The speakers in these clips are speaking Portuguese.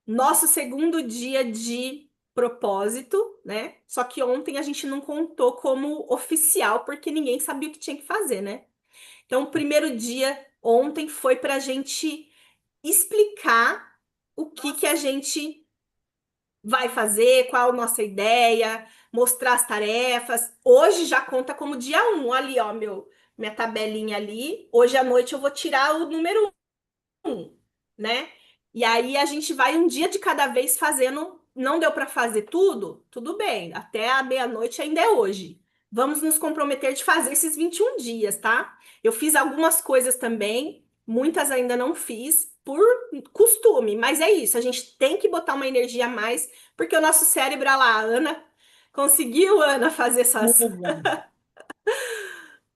nosso segundo dia de propósito, né? Só que ontem a gente não contou como oficial, porque ninguém sabia o que tinha que fazer, né? Então, o primeiro dia ontem foi para a gente explicar o que a gente vai fazer, qual a nossa ideia, mostrar as tarefas. Hoje já conta como dia um, ali, ó, minha tabelinha ali. Hoje à noite eu vou tirar o número um, né? E aí a gente vai um dia de cada vez fazendo. Não deu para fazer tudo? Tudo bem, até a meia-noite ainda é hoje. Vamos nos comprometer de fazer esses 21 dias, tá? Eu fiz algumas coisas também, muitas ainda não fiz por costume, mas é isso, a gente tem que botar uma energia a mais, porque o nosso cérebro, olha lá, a Ana conseguiu, Ana, fazer essas.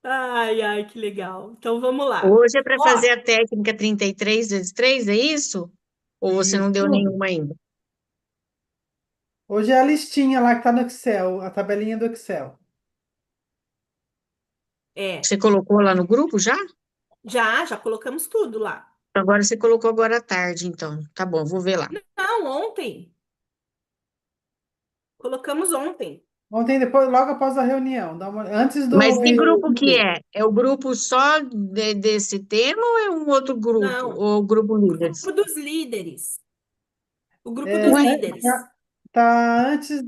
Ai, ai, que legal. Então vamos lá. Hoje é para fazer Ó, a técnica 33 vezes 3, é isso? Ou você não deu Isso. nenhuma ainda? Hoje é a listinha lá que tá no Excel, a tabelinha do Excel. é. Você colocou lá no grupo já? Já colocamos tudo lá. Agora você colocou agora à tarde, então. Tá bom, vou ver lá. Não, ontem. Colocamos ontem. Ontem, depois, logo após a reunião, antes Mas do que grupo que RD. é? É o grupo só desse tema ou é um outro grupo? Não, Ou grupo o líderes? grupo dos líderes. O grupo dos É, Ué, líderes. tá antes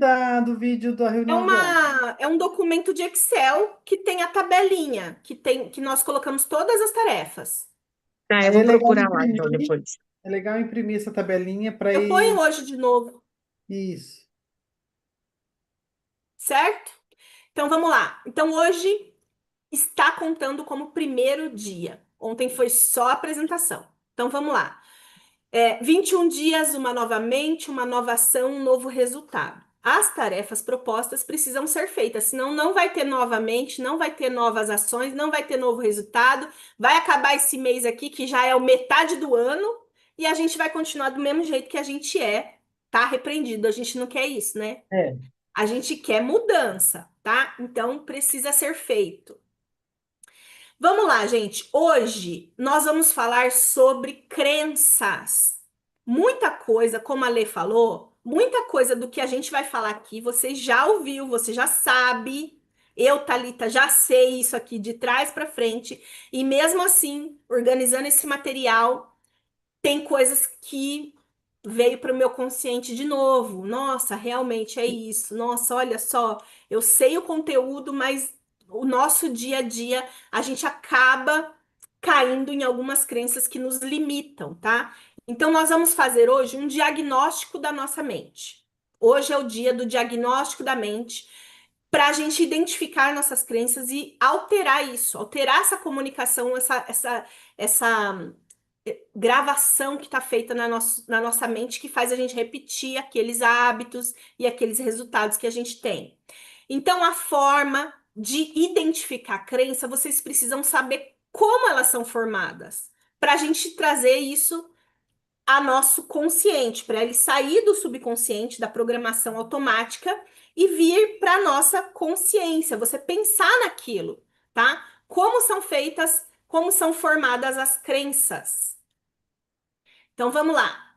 do vídeo da reunião de ontem. É um documento de Excel que tem a tabelinha, que nós colocamos todas as tarefas. tá, eu Aí vou procurar lá então depois. é legal imprimir essa tabelinha para Eu ponho ir. hoje de novo, Isso. certo? Então vamos lá. Então hoje está contando como primeiro dia. Ontem foi só a apresentação. Então vamos lá. 21 dias, uma nova mente, uma nova ação, um novo resultado. As tarefas propostas precisam ser feitas, senão não vai ter novamente, não vai ter novas ações, não vai ter novo resultado. Vai acabar esse mês aqui, que já é o metade do ano, e a gente vai continuar do mesmo jeito que a gente é, tá? Repreendido. A gente não quer isso, né? É. A gente quer mudança, tá? Então precisa ser feito. Vamos lá, gente. Hoje nós vamos falar sobre crenças. Muita coisa, como a Lê falou, muita coisa do que a gente vai falar aqui, você já ouviu, você já sabe. Eu, Thalita, já sei isso aqui de trás para frente. E mesmo assim, organizando esse material, tem coisas que veio para o meu consciente de novo. Nossa, realmente é isso. Nossa, olha só, eu sei o conteúdo, mas o nosso dia a dia a gente acaba caindo em algumas crenças que nos limitam, tá? Então, nós vamos fazer hoje um diagnóstico da nossa mente. Hoje é o dia do diagnóstico da mente, para a gente identificar nossas crenças e alterar isso, alterar essa comunicação, essa gravação que está feita na nossa mente que faz a gente repetir aqueles hábitos e aqueles resultados que a gente tem. Então, a forma de identificar a crença, vocês precisam saber como elas são formadas, para a gente trazer isso a nosso consciente, para ele sair do subconsciente, da programação automática e vir para a nossa consciência, você pensar naquilo, tá? Como são feitas, como são formadas as crenças. Então vamos lá.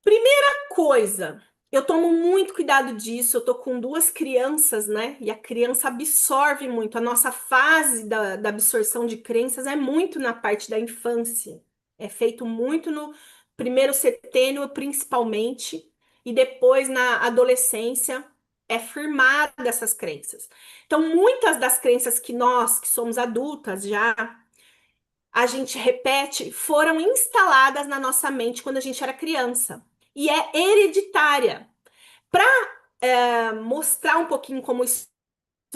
Primeira coisa, eu tomo muito cuidado disso. Eu tô com duas crianças, né? E a criança absorve muito. A nossa fase da absorção de crenças é muito na parte da infância. É feito muito no primeiro setênio, principalmente, e depois na adolescência é firmada essas crenças. Então, muitas das crenças que nós, que somos adultas já, a gente repete, foram instaladas na nossa mente quando a gente era criança. E é hereditária. Para mostrar um pouquinho como isso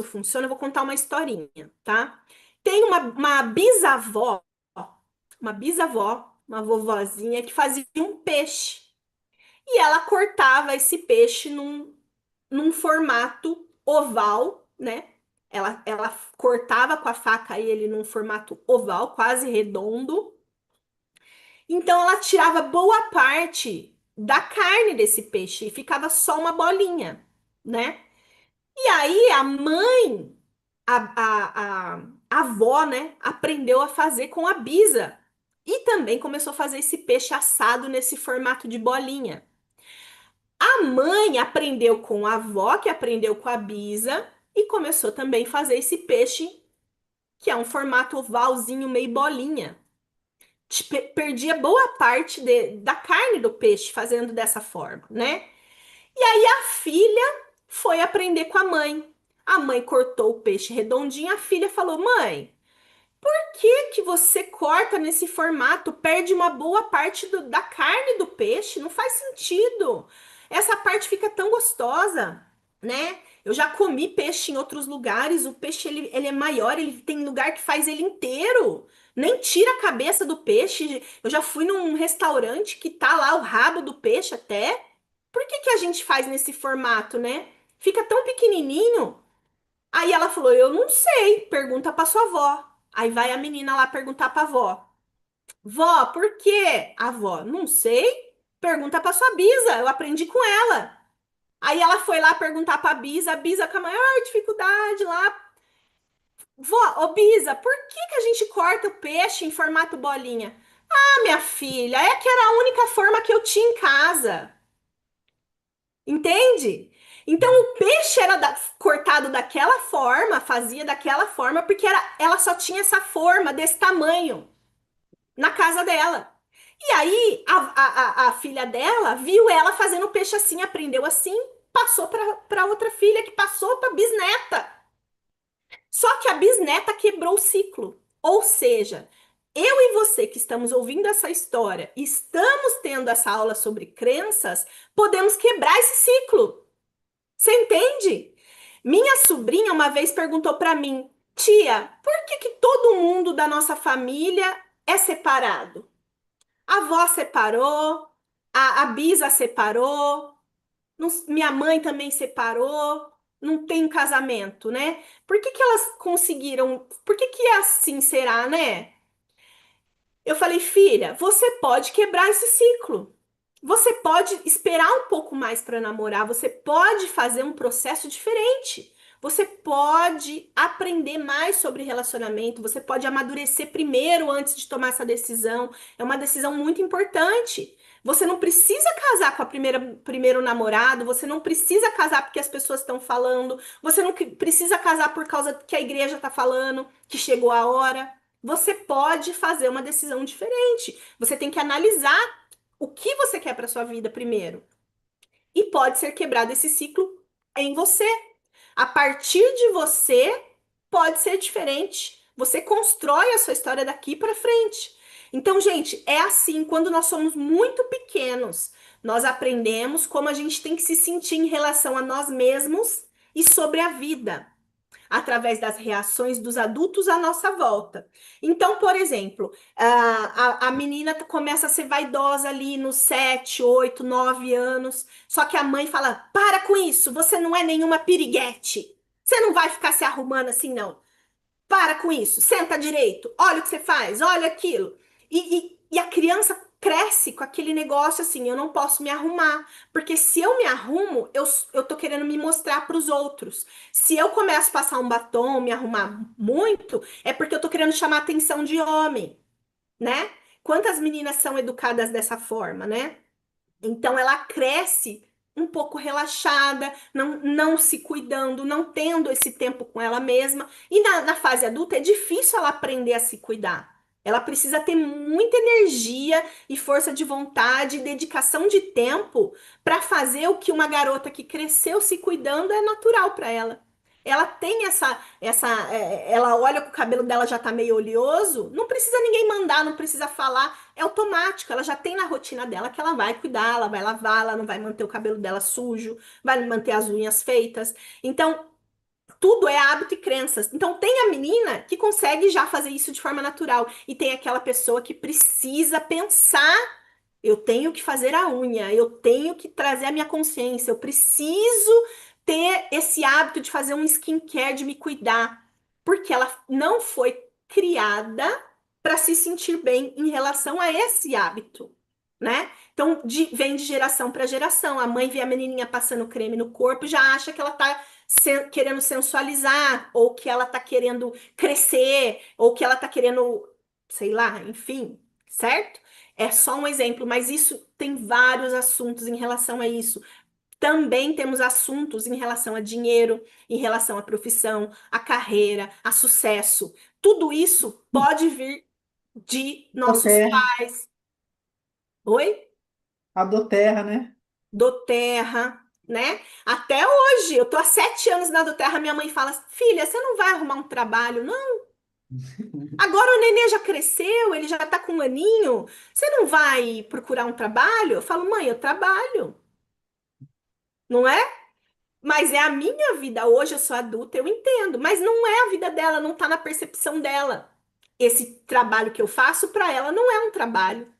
funciona, eu vou contar uma historinha, tá? Tem uma bisavó, uma vovozinha que fazia um peixe. E ela cortava esse peixe num formato oval, né? Ela cortava com a faca ele num formato oval, quase redondo. Então ela tirava boa parte da carne desse peixe e ficava só uma bolinha, né? E aí a mãe, a avó, né, aprendeu a fazer com a bisa. E também começou a fazer esse peixe assado nesse formato de bolinha. A mãe aprendeu com a avó, que aprendeu com a bisa, e começou também a fazer esse peixe, que é um formato ovalzinho, meio bolinha. Perdia boa parte da carne do peixe fazendo dessa forma, né? E aí a filha foi aprender com a mãe. A mãe cortou o peixe redondinho, a filha falou: Mãe, que você corta nesse formato? Perde uma boa parte da carne do peixe, não faz sentido. Essa parte fica tão gostosa, né? Eu já comi peixe em outros lugares, o peixe ele é maior, ele tem lugar que faz ele inteiro. Nem tira a cabeça do peixe. Eu já fui num restaurante que tá lá o rabo do peixe até. Por que que a gente faz nesse formato, né? Fica tão pequenininho. Aí ela falou: Eu não sei, pergunta pra sua avó. Aí vai a menina lá perguntar pra avó: Vó, por quê? A avó: Não sei, pergunta pra sua bisa, eu aprendi com ela. Aí ela foi lá perguntar pra bisa, a bisa com a maior dificuldade lá: Vó, ô bisa, por que que a gente corta o peixe em formato bolinha? Ah, minha filha, é que era a única forma que eu tinha em casa. Entende? Então o peixe era cortado daquela forma, fazia daquela forma, porque ela só tinha essa forma desse tamanho na casa dela. E aí a filha dela viu ela fazendo o peixe assim, aprendeu assim, passou para outra filha, que passou para bisneta. Só que a bisneta quebrou o ciclo. Ou seja, eu e você que estamos ouvindo essa história, estamos tendo essa aula sobre crenças, podemos quebrar esse ciclo. Você entende? Minha sobrinha uma vez perguntou para mim: Tia, por que que todo mundo da nossa família é separado? A avó separou, a bisa separou, minha mãe também separou, não tem casamento, né? Por que que elas conseguiram? Por que que é assim, será, né? Eu falei: Filha, você pode quebrar esse ciclo. Você pode esperar um pouco mais para namorar, você pode fazer um processo diferente. Você pode aprender mais sobre relacionamento, você pode amadurecer primeiro antes de tomar essa decisão. É uma decisão muito importante. Você não precisa casar com a primeiro namorado, você não precisa casar porque as pessoas estão falando, você não precisa casar por causa que a igreja está falando, que chegou a hora. Você pode fazer uma decisão diferente. Você tem que analisar o que você quer para sua vida primeiro. E pode ser quebrado esse ciclo em você. A partir de você, pode ser diferente. Você constrói a sua história daqui para frente. Então, gente, é assim, quando nós somos muito pequenos, nós aprendemos como a gente tem que se sentir em relação a nós mesmos e sobre a vida através das reações dos adultos à nossa volta. Então, por exemplo, a menina começa a ser vaidosa ali nos 7, 8, 9 anos, só que a mãe fala: Para com isso, você não é nenhuma piriguete. Você não vai ficar se arrumando assim, não. Para com isso, senta direito, olha o que você faz, olha aquilo. E a criança cresce com aquele negócio assim: eu não posso me arrumar, porque se eu me arrumo, eu tô querendo me mostrar para os outros. Se eu começo a passar um batom, me arrumar muito, é porque eu tô querendo chamar a atenção de homem, né? Quantas meninas são educadas dessa forma, né? Então ela cresce um pouco relaxada, não se cuidando, não tendo esse tempo com ela mesma. E na fase adulta é difícil ela aprender a se cuidar. Ela precisa ter muita energia e força de vontade e dedicação de tempo para fazer o que uma garota que cresceu se cuidando é natural para ela. Ela tem ela olha que o cabelo dela já tá meio oleoso, não precisa ninguém mandar, não precisa falar, é automático, ela já tem na rotina dela que ela vai cuidar, ela vai lavar, ela não vai manter o cabelo dela sujo, vai manter as unhas feitas. Então, tudo é hábito e crenças. Então, tem a menina que consegue já fazer isso de forma natural, e tem aquela pessoa que precisa pensar: eu tenho que fazer a unha, eu tenho que trazer a minha consciência, eu preciso ter esse hábito de fazer um skincare, de me cuidar, porque ela não foi criada para se sentir bem em relação a esse hábito, né? Então, vem de geração para geração. A mãe vê a menininha passando creme no corpo e já acha que ela tá querendo sensualizar, ou que ela tá querendo crescer, ou que ela tá querendo, sei lá, enfim, certo? É só um exemplo, mas isso tem vários assuntos em relação a isso. Também temos assuntos em relação a dinheiro, em relação à profissão, à carreira, a sucesso. Tudo isso pode vir de nossos Doterra, pais. Oi? a Doterra, né? Doterra, né? Até hoje, eu tô há 7 anos na Doterra, minha mãe fala, filha, você não vai arrumar um trabalho, não? Agora o nenê já cresceu, ele já tá com um aninho, você não vai procurar um trabalho? Eu falo, mãe, eu trabalho, não é? Mas é a minha vida. Hoje eu sou adulta, eu entendo, mas não é a vida dela, não tá na percepção dela. Esse trabalho que eu faço para ela não é um trabalho,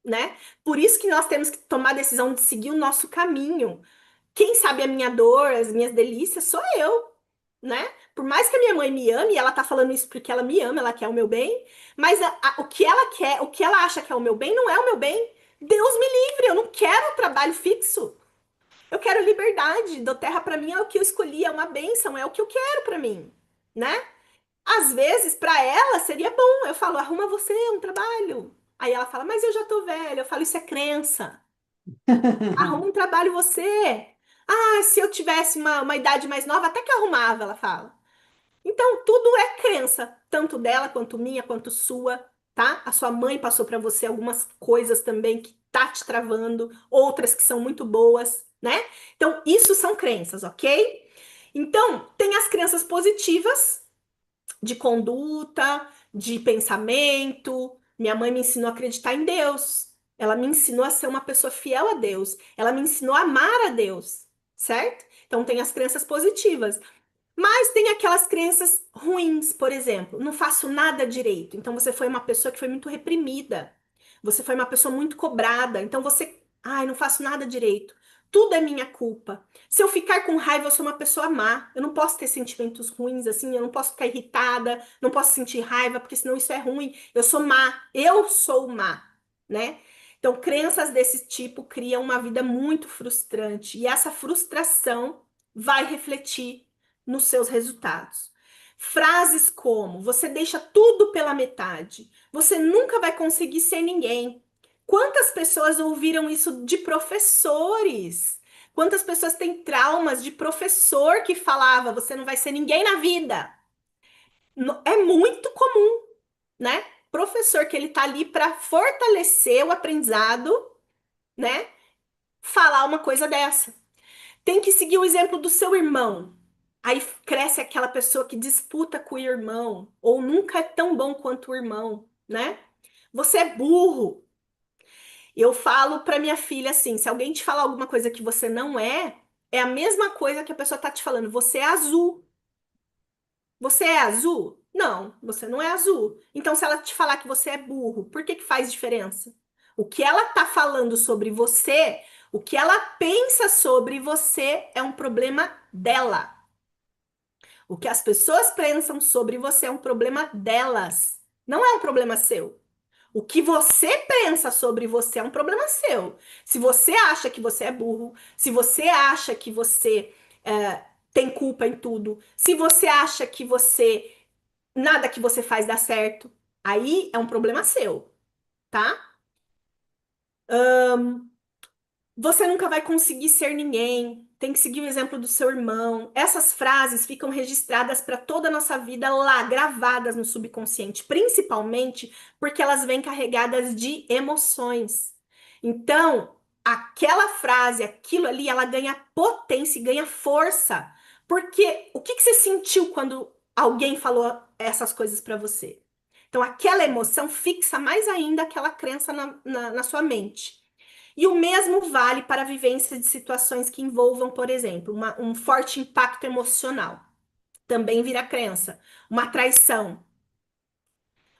né? Por isso que nós temos que tomar a decisão de seguir o nosso caminho. Quem sabe a minha dor, as minhas delícias, sou eu, né? Por mais que a minha mãe me ame, e ela tá falando isso porque ela me ama, ela quer o meu bem, mas o que ela quer, o que ela acha que é o meu bem, não é o meu bem. Deus me livre, eu não quero um trabalho fixo. Eu quero liberdade. Do terra para mim é o que eu escolhi, é uma bênção, é o que eu quero para mim, né? Às vezes, para ela seria bom. Eu falo, arruma você um trabalho. Aí ela fala, mas eu já tô velha. Eu falo, isso é crença. Arruma um trabalho você. Ah, se eu tivesse uma idade mais nova, até que arrumava, ela fala. Então, tudo é crença, tanto dela quanto minha, quanto sua, tá? A sua mãe passou para você algumas coisas também que tá te travando, outras que são muito boas, né? Então, isso são crenças, ok? Então, tem as crenças positivas de conduta, de pensamento. Minha mãe me ensinou a acreditar em Deus. Ela me ensinou a ser uma pessoa fiel a Deus. Ela me ensinou a amar a Deus, certo? Então, tem as crenças positivas. Mas tem aquelas crenças ruins, por exemplo, não faço nada direito. Então você foi uma pessoa que foi muito reprimida. Você foi uma pessoa muito cobrada. Então você, ai, não faço nada direito. Tudo é minha culpa. Se eu ficar com raiva, eu sou uma pessoa má. Eu não posso ter sentimentos ruins assim, eu não posso ficar irritada, não posso sentir raiva, porque senão isso é ruim. Eu sou má. Eu sou má, né? Então, crenças desse tipo criam uma vida muito frustrante. E essa frustração vai refletir nos seus resultados. Frases como: você deixa tudo pela metade, você nunca vai conseguir ser ninguém. Quantas pessoas ouviram isso de professores? Quantas pessoas têm traumas de professor que falava: você não vai ser ninguém na vida? É muito comum, né? Professor que ele tá ali para fortalecer o aprendizado, né? Falar uma coisa dessa. Tem que seguir o exemplo do seu irmão. Aí cresce aquela pessoa que disputa com o irmão, ou nunca é tão bom quanto o irmão, né? Você é burro. Eu falo pra minha filha assim: se alguém te falar alguma coisa que você não é, é a mesma coisa que a pessoa tá te falando. Você é azul. Você é azul? Não, você não é azul. Então, se ela te falar que você é burro, por que que faz diferença? O que ela tá falando sobre você, o que ela pensa sobre você é um problema dela. O que as pessoas pensam sobre você é um problema delas, não é um problema seu. O que você pensa sobre você é um problema seu. Se você acha que você é burro, se você acha que você tem culpa em tudo, se você acha que você nada que você faz dá certo, aí é um problema seu, tá? Você nunca vai conseguir ser ninguém. Tem que seguir o exemplo do seu irmão. Essas frases ficam registradas para toda a nossa vida lá, gravadas no subconsciente, principalmente porque elas vêm carregadas de emoções. Então, aquela frase, aquilo ali, ela ganha potência e ganha força. Porque o que que você sentiu quando alguém falou essas coisas para você? Então, aquela emoção fixa mais ainda aquela crença na sua mente. E o mesmo vale para a vivência de situações que envolvam, por exemplo, um forte impacto emocional. Também vira crença. Uma traição.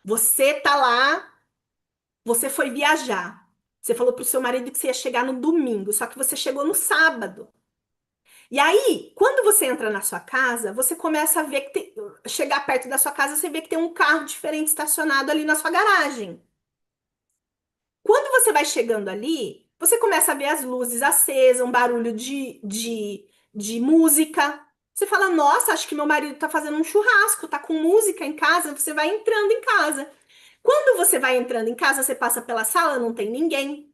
Você tá lá, você foi viajar. Você falou pro seu marido que você ia chegar no domingo, só que você chegou no sábado. E aí, quando você entra na sua casa, você começa a ver que chegar perto da sua casa, você vê que tem um carro diferente estacionado ali na sua garagem. Quando você vai chegando ali, você começa a ver as luzes acesas, um barulho de música. Você fala, nossa, acho que meu marido tá fazendo um churrasco, tá com música em casa. Você vai entrando em casa. Quando você vai entrando em casa, você passa pela sala, não tem ninguém.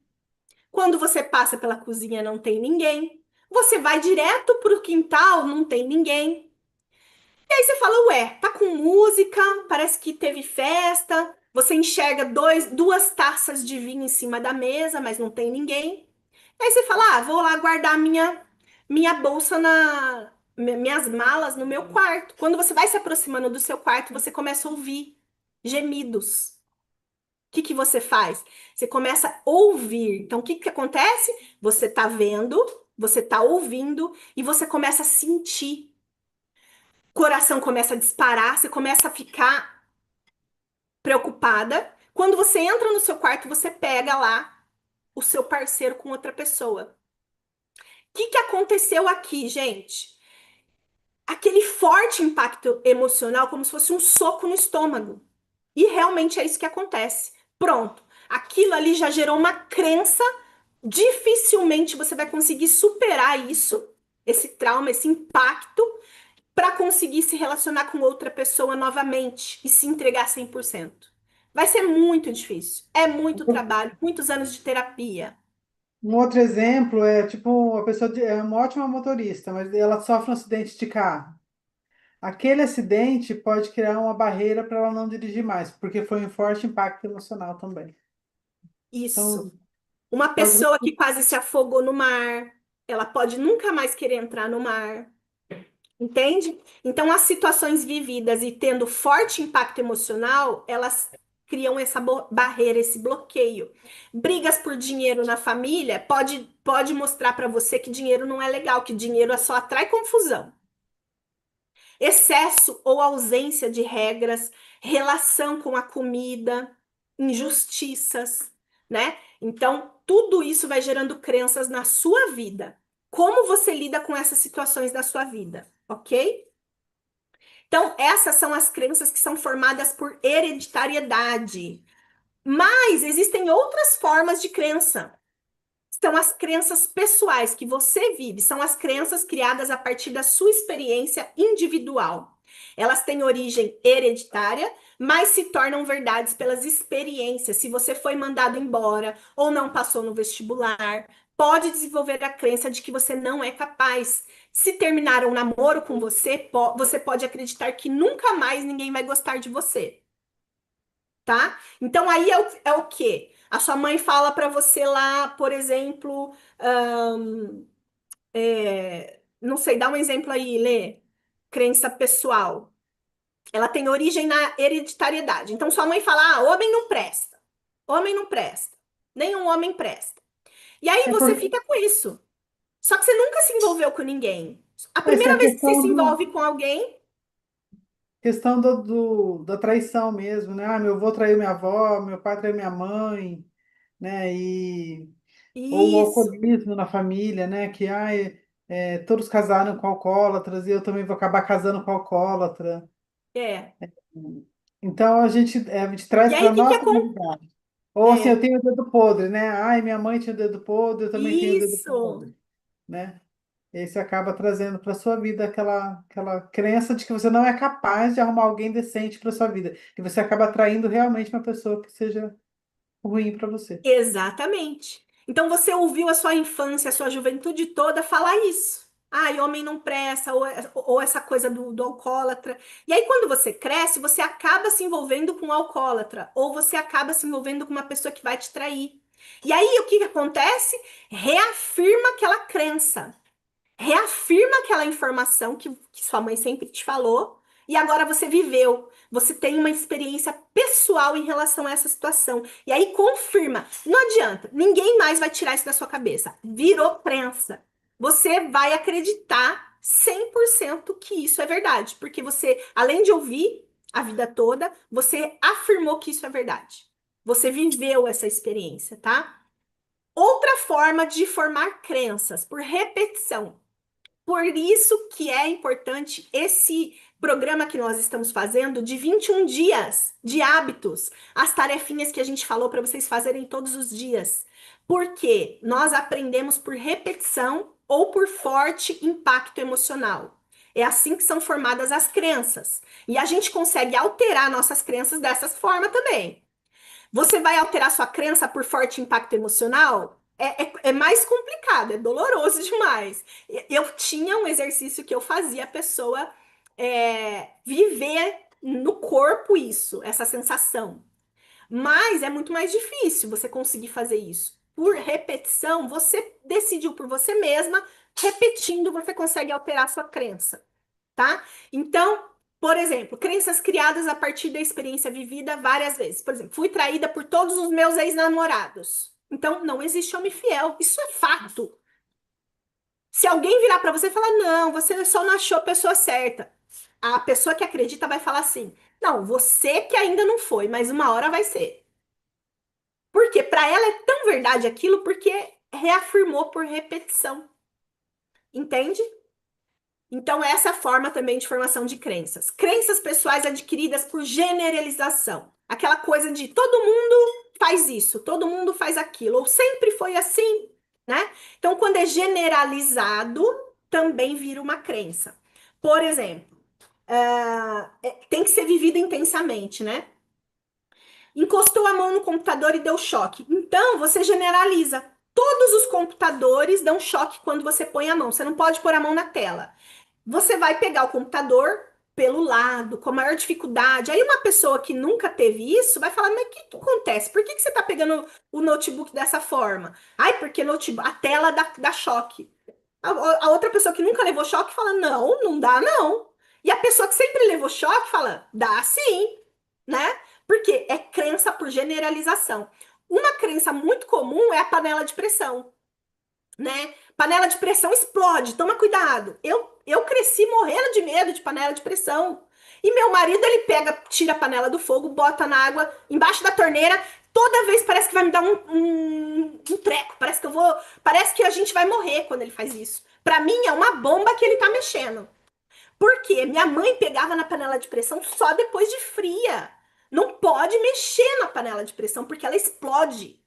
Quando você passa pela cozinha, não tem ninguém. Você vai direto pro quintal, não tem ninguém. E aí você fala, ué, tá com música, parece que teve festa. Você enxerga duas taças de vinho em cima da mesa, mas não tem ninguém. Aí você fala, vou lá guardar minha bolsa minhas malas no meu quarto. Quando você vai se aproximando do seu quarto, você começa a ouvir gemidos. O que que você faz? Você começa a ouvir. Então, o que que acontece? Você tá vendo, você tá ouvindo e você começa a sentir. O coração começa a disparar, você começa a ficar preocupada. Quando você entra no seu quarto, você pega lá o seu parceiro com outra pessoa. O que que aconteceu aqui, gente? Aquele forte impacto emocional, como se fosse um soco no estômago. E realmente é isso que acontece. Pronto. Aquilo ali já gerou uma crença. Dificilmente você vai conseguir superar isso, esse trauma, esse impacto, para conseguir se relacionar com outra pessoa novamente e se entregar 100%. Vai ser muito difícil. É muito trabalho, muitos anos de terapia. Um outro exemplo é, tipo, a pessoa é uma ótima motorista, mas ela sofre um acidente de carro. Aquele acidente pode criar uma barreira para ela não dirigir mais, porque foi um forte impacto emocional também. Então, Isso. Uma algum- pessoa que quase se afogou no mar, ela pode nunca mais querer entrar no mar. Entende? Então, as situações vividas e tendo forte impacto emocional, elas criam essa barreira, esse bloqueio. Brigas por dinheiro na família pode mostrar para você que dinheiro não é legal, que dinheiro só atrai confusão. Excesso ou ausência de regras, relação com a comida, injustiças, né? Então, tudo isso vai gerando crenças na sua vida. Como você lida com essas situações da sua vida, ok? Então, essas são as crenças que são formadas por hereditariedade. Mas existem outras formas de crença. São as crenças pessoais que você vive, são as crenças criadas a partir da sua experiência individual. Elas têm origem hereditária, mas se tornam verdades pelas experiências. Se você foi mandado embora ou não passou no vestibular, pode desenvolver a crença de que você não é capaz. Se terminar um namoro com você, você pode acreditar que nunca mais ninguém vai gostar de você, tá? Então aí é o quê? A sua mãe fala para você lá, por exemplo, não sei, dá um exemplo aí, Lê. Crença pessoal. Ela tem origem na hereditariedade. Então sua mãe fala: homem não presta. Homem não presta. Nenhum homem presta. E aí é você porque fica com isso. Só que você nunca se envolveu com ninguém. A essa é primeira a vez que você se envolve com alguém, questão da traição mesmo, né? Ah, meu avô traiu minha avó, meu pai traiu minha mãe, né? Ou o isso. alcoolismo na família, né? Que ai, todos casaram com alcoólatras e eu também vou acabar casando com alcoólatra. É. Então a gente E traz aí para o que que nossa acontece? realidade. Ou assim, eu É. tenho o dedo podre, né? Ai, minha mãe tinha o dedo podre, eu também tenho o dedo Isso. podre, né? E aí você acaba trazendo para sua vida aquela crença de que você não é capaz de arrumar alguém decente para sua vida. E você acaba atraindo realmente uma pessoa que seja ruim para você. Exatamente. Então você ouviu a sua infância, a sua juventude toda falar isso. Ai, homem não presta, ou essa coisa do alcoólatra. E aí, quando você cresce, você acaba se envolvendo com um alcoólatra, ou você acaba se envolvendo com uma pessoa que vai te trair. E aí, o que que acontece? Reafirma aquela crença. Reafirma aquela informação que sua mãe sempre te falou, e agora você viveu. Você tem uma experiência pessoal em relação a essa situação. E aí confirma. Não adianta, ninguém mais vai tirar isso da sua cabeça. Virou crença. Você vai acreditar 100% que isso é verdade, porque você, além de ouvir a vida toda, você afirmou que isso é verdade. Você viveu essa experiência, tá? Outra forma de formar crenças, por repetição. Por isso que é importante esse programa que nós estamos fazendo de 21 dias de hábitos, as tarefinhas que a gente falou para vocês fazerem todos os dias. Porque nós aprendemos por repetição ou por forte impacto emocional. É assim que são formadas as crenças. E a gente consegue alterar nossas crenças dessa forma também. Você vai alterar sua crença por forte impacto emocional? É mais complicado, é doloroso demais. Eu tinha um exercício que eu fazia a pessoa viver no corpo isso, essa sensação. Mas é muito mais difícil você conseguir fazer isso. Por repetição, você decidiu por você mesma, repetindo, você consegue alterar sua crença, tá? Então, por exemplo, crenças criadas a partir da experiência vivida várias vezes. Por exemplo, fui traída por todos os meus ex-namorados. Então, não existe homem fiel. Isso é fato. Se alguém virar pra você e falar, não, você só não achou a pessoa certa. A pessoa que acredita vai falar assim, não, você que ainda não foi, mas uma hora vai ser. Porque para ela é tão verdade aquilo porque reafirmou por repetição. Entende? Então, essa forma também de formação de crenças. Crenças pessoais adquiridas por generalização. Aquela coisa de todo mundo faz isso, todo mundo faz aquilo, ou sempre foi assim, né? Então, quando é generalizado, também vira uma crença. Por exemplo, tem que ser vivido intensamente, né? Encostou a mão no computador e deu choque. Então, você generaliza. Todos os computadores dão choque quando você põe a mão. Você não pode pôr a mão na tela. Você vai pegar o computador pelo lado, com a maior dificuldade. Aí uma pessoa que nunca teve isso vai falar, mas o que acontece? Por que você está pegando o notebook dessa forma? Ai, porque notebook, a tela dá choque. A outra pessoa que nunca levou choque fala, não, não dá não. E a pessoa que sempre levou choque fala, dá sim, né? Porque é crença por generalização. Uma crença muito comum é a panela de pressão, né? Panela de pressão explode, toma cuidado. Eu cresci morrendo de medo de panela de pressão. E meu marido, ele pega, tira a panela do fogo, bota na água, embaixo da torneira. Toda vez parece que vai me dar um treco. Parece que a gente vai morrer quando ele faz isso. Pra mim, é uma bomba que ele tá mexendo. Por quê? Minha mãe pegava na panela de pressão só depois de fria. Não pode mexer na panela de pressão, porque ela explode.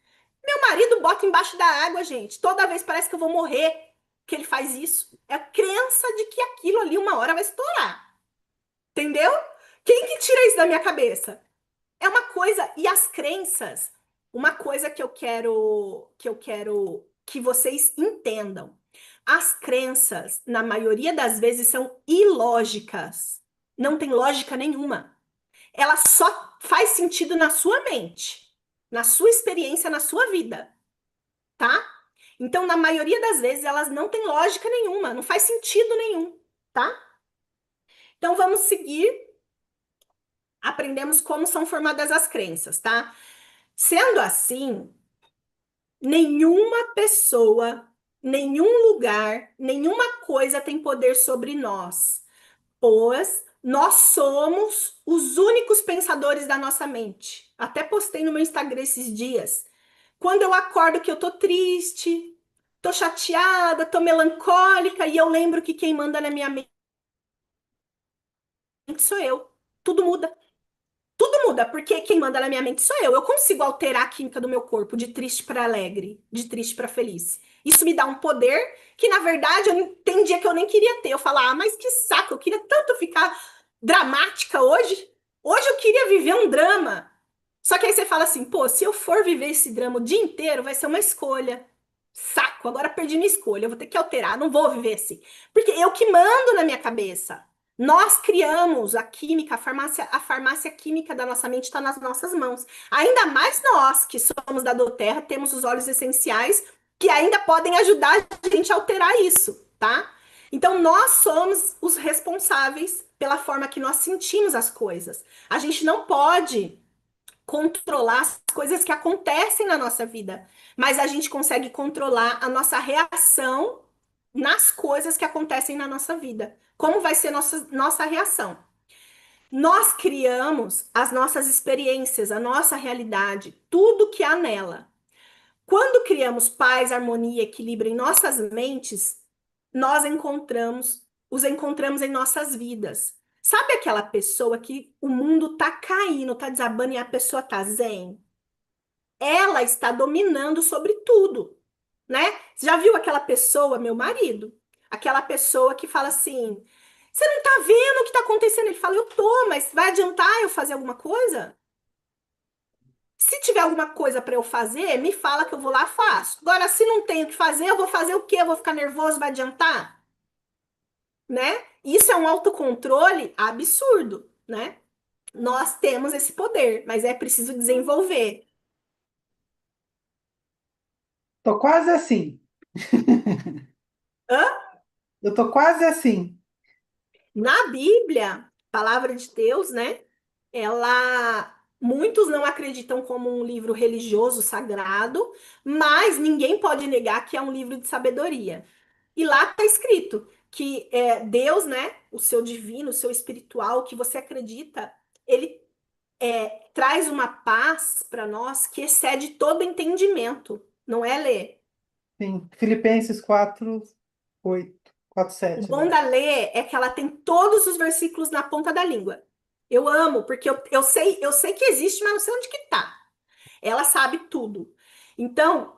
Meu marido bota embaixo da água, gente. Toda vez parece que eu vou morrer que ele faz isso. É a crença de que aquilo ali uma hora vai estourar. Entendeu? Quem que tira isso da minha cabeça? É uma coisa, e as crenças, uma coisa que eu quero que vocês entendam. As crenças, na maioria das vezes, são ilógicas. Não tem lógica nenhuma. Ela só faz sentido na sua mente, na sua experiência, na sua vida, tá? Então, na maioria das vezes, elas não têm lógica nenhuma, não faz sentido nenhum, tá? Então, vamos seguir. Aprendemos como são formadas as crenças, tá? Sendo assim, nenhuma pessoa, nenhum lugar, nenhuma coisa tem poder sobre nós, pois nós somos os únicos pensadores da nossa mente. Até postei no meu Instagram esses dias. Quando eu acordo que eu tô triste, tô chateada, tô melancólica e eu lembro que quem manda na minha mente sou eu. Tudo muda. Tudo muda, porque quem manda na minha mente sou eu. Eu consigo alterar a química do meu corpo de triste para alegre, de triste para feliz. Isso me dá um poder que, na verdade, tem dia que eu nem queria ter. Eu falo, ah, mas que saco, eu queria tanto ficar dramática hoje. Hoje eu queria viver um drama. Só que aí você fala assim, pô, se eu for viver esse drama o dia inteiro, vai ser uma escolha. Saco, agora perdi minha escolha, eu vou ter que alterar, não vou viver assim. Porque eu que mando na minha cabeça. Nós criamos a química, a farmácia química da nossa mente está nas nossas mãos. Ainda mais nós, que somos da Doterra, temos os óleos essenciais que ainda podem ajudar a gente a alterar isso, tá? Então, nós somos os responsáveis pela forma que nós sentimos as coisas. A gente não pode controlar as coisas que acontecem na nossa vida, mas a gente consegue controlar a nossa reação nas coisas que acontecem na nossa vida. Como vai ser nossa reação? Nós criamos as nossas experiências, a nossa realidade, tudo que há nela. Quando criamos paz, harmonia, equilíbrio em nossas mentes, nós os encontramos em nossas vidas. Sabe aquela pessoa que o mundo tá caindo, tá desabando e a pessoa tá zen? Ela está dominando sobre tudo, né? Você já viu aquela pessoa, meu marido? Aquela pessoa que fala assim: você não tá vendo o que tá acontecendo? Ele fala: eu tô, mas vai adiantar eu fazer alguma coisa? Se tiver alguma coisa para eu fazer, me fala que eu vou lá e faço. Agora, se não tenho o que fazer, eu vou fazer o quê? Eu vou ficar nervoso, vai adiantar? Né? Isso é um autocontrole absurdo, né? Nós temos esse poder, mas é preciso desenvolver. Tô quase assim. Hã? Eu tô quase assim. Na Bíblia, palavra de Deus, né? Ela, muitos não acreditam como um livro religioso sagrado, mas ninguém pode negar que é um livro de sabedoria. E lá está escrito que Deus, né, o seu divino, o seu espiritual, o que você acredita, ele traz uma paz para nós que excede todo entendimento, não é, Lê? Sim. Filipenses 4:8, quatro O sete, bom né? da Lê é que ela tem todos os versículos na ponta da língua. Eu amo, porque eu sei que existe, mas não sei onde que tá. Ela sabe tudo. Então,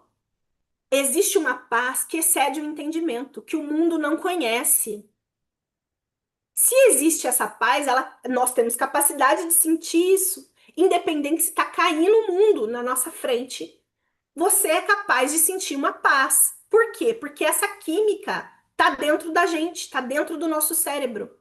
existe uma paz que excede o entendimento, que o mundo não conhece. Se existe essa paz, nós temos capacidade de sentir isso, independente se está caindo o mundo na nossa frente. Você é capaz de sentir uma paz. Por quê? Porque essa química está dentro da gente, está dentro do nosso cérebro.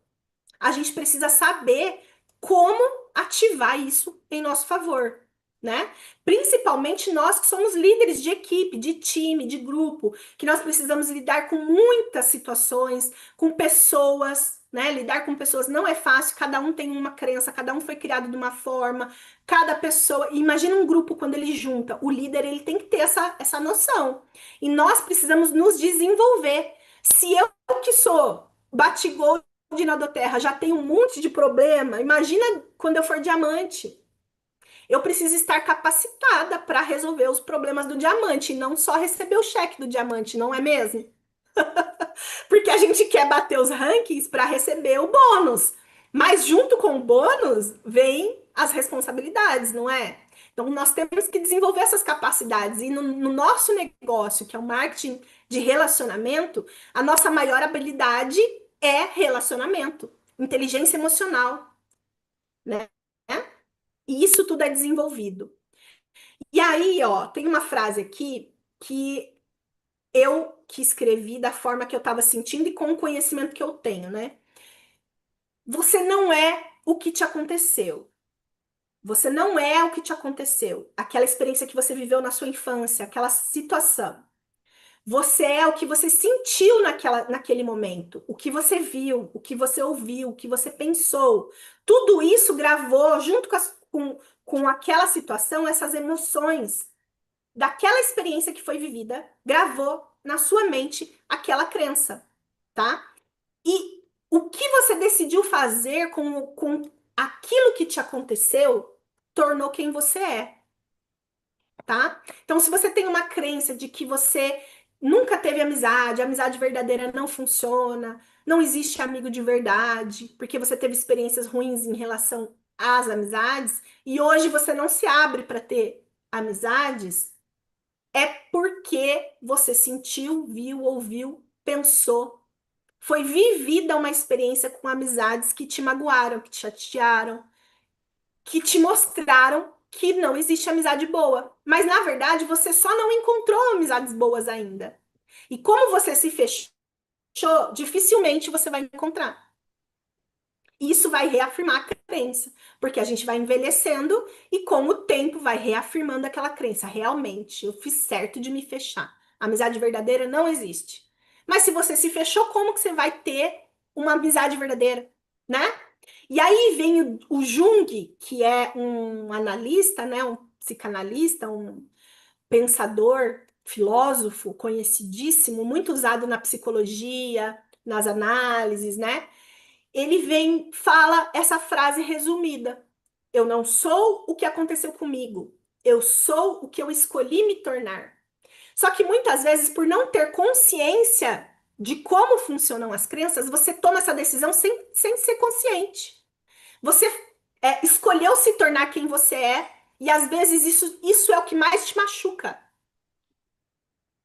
A gente precisa saber como ativar isso em nosso favor, né? Principalmente nós que somos líderes de equipe, de time, de grupo, que nós precisamos lidar com muitas situações, com pessoas, né? Lidar com pessoas não é fácil, cada um tem uma crença, cada um foi criado de uma forma, cada pessoa. Imagina um grupo quando ele junta, o líder ele tem que ter essa noção. E nós precisamos nos desenvolver. Se eu que sou batigol na Terra já tem um monte de problema. Imagina quando eu for diamante. Eu preciso estar capacitada para resolver os problemas do diamante, e não só receber o cheque do diamante, não é mesmo? Porque a gente quer bater os rankings para receber o bônus. Mas junto com o bônus vem as responsabilidades, não é? Então nós temos que desenvolver essas capacidades. E no nosso negócio, que é o marketing de relacionamento, a nossa maior habilidade é relacionamento, inteligência emocional, né? E isso tudo é desenvolvido. E aí, ó, tem uma frase aqui que eu que escrevi da forma que eu estava sentindo e com o conhecimento que eu tenho, né? Você não é o que te aconteceu. Você não é o que te aconteceu. Aquela experiência que você viveu na sua infância, aquela situação. Você é o que você sentiu naquele momento, o que você viu, o que você ouviu, o que você pensou. Tudo isso gravou junto com aquela situação, essas emoções daquela experiência que foi vivida, gravou na sua mente aquela crença, tá? E o que você decidiu fazer com aquilo que te aconteceu tornou quem você é, tá? Então, se você tem uma crença de que você nunca teve amizade, a amizade verdadeira não funciona, não existe amigo de verdade, porque você teve experiências ruins em relação às amizades, e hoje você não se abre para ter amizades, é porque você sentiu, viu, ouviu, pensou. Foi vivida uma experiência com amizades que te magoaram, que te chatearam, que te mostraram que não existe amizade boa. Mas na verdade você só não encontrou amizades boas ainda. E como você se fechou, dificilmente você vai encontrar. Isso vai reafirmar a crença, porque a gente vai envelhecendo e com o tempo vai reafirmando aquela crença. Realmente, eu fiz certo de me fechar. A amizade verdadeira não existe. Mas se você se fechou, como que você vai ter uma amizade verdadeira, né? E aí vem o Jung, que é um analista, né, um psicanalista, um pensador, filósofo conhecidíssimo, muito usado na psicologia, nas análises, né? Ele vem, fala essa frase resumida: eu não sou o que aconteceu comigo, eu sou o que eu escolhi me tornar. Só que muitas vezes, por não ter consciência de como funcionam as crenças, você toma essa decisão sem ser consciente. Você escolheu se tornar quem você é, e às vezes isso é o que mais te machuca.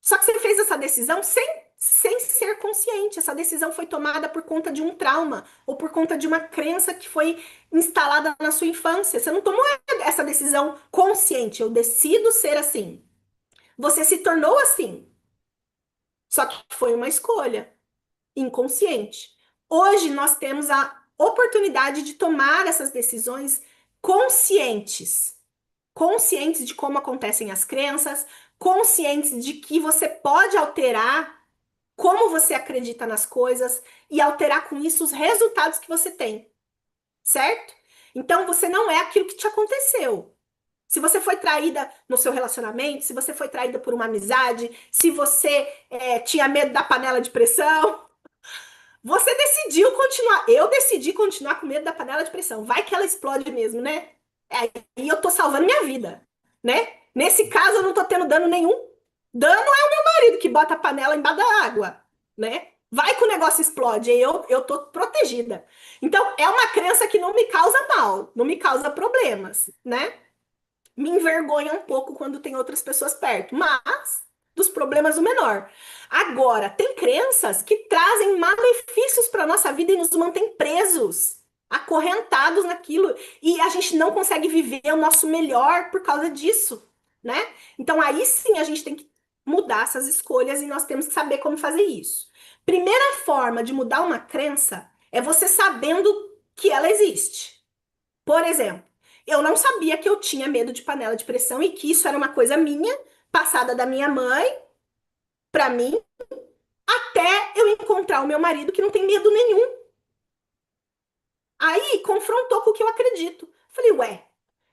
Só que você fez essa decisão sem ser consciente. Essa decisão foi tomada por conta de um trauma ou por conta de uma crença que foi instalada na sua infância. Você não tomou essa decisão consciente. Eu decido ser assim. Você se tornou assim. Só que foi uma escolha inconsciente. Hoje nós temos a oportunidade de tomar essas decisões conscientes. Conscientes de como acontecem as crenças, conscientes de que você pode alterar como você acredita nas coisas e alterar com isso os resultados que você tem, certo? Então você não é aquilo que te aconteceu. Se você foi traída no seu relacionamento, se você foi traída por uma amizade, se você tinha medo da panela de pressão, você decidiu continuar. Eu decidi continuar com medo da panela de pressão. Vai que ela explode mesmo, né? Aí eu tô salvando minha vida, né? Nesse caso, eu não tô tendo dano nenhum. Dano é o meu marido que bota a panela embaixo da água, né? Vai que o negócio explode, aí eu tô protegida. Então, é uma crença que não me causa mal, não me causa problemas, né? Me envergonha um pouco quando tem outras pessoas perto, mas dos problemas o menor. Agora, tem crenças que trazem malefícios para nossa vida e nos mantêm presos, acorrentados naquilo, e a gente não consegue viver o nosso melhor por causa disso, né? Então aí sim a gente tem que mudar essas escolhas e nós temos que saber como fazer isso. Primeira forma de mudar uma crença é você sabendo que ela existe. Por exemplo, eu não sabia que eu tinha medo de panela de pressão e que isso era uma coisa minha, passada da minha mãe para mim, até eu encontrar o meu marido que não tem medo nenhum. Aí confrontou com o que eu acredito. Falei, ué,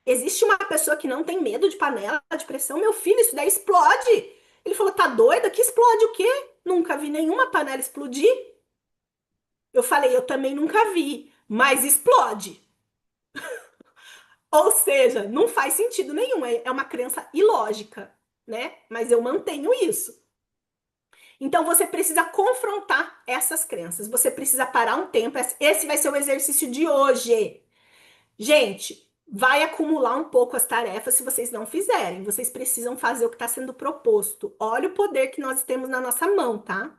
existe uma pessoa que não tem medo de panela de pressão? Meu filho, isso daí explode. Ele falou, tá doida? Que explode o quê? Nunca vi nenhuma panela explodir. Eu falei, eu também nunca vi, mas explode. Ou seja, não faz sentido nenhum, é uma crença ilógica, né? Mas eu mantenho isso. Então você precisa confrontar essas crenças, você precisa parar um tempo. Esse vai ser o exercício de hoje. Gente, vai acumular um pouco as tarefas se vocês não fizerem. Vocês precisam fazer o que está sendo proposto. Olha o poder que nós temos na nossa mão, tá?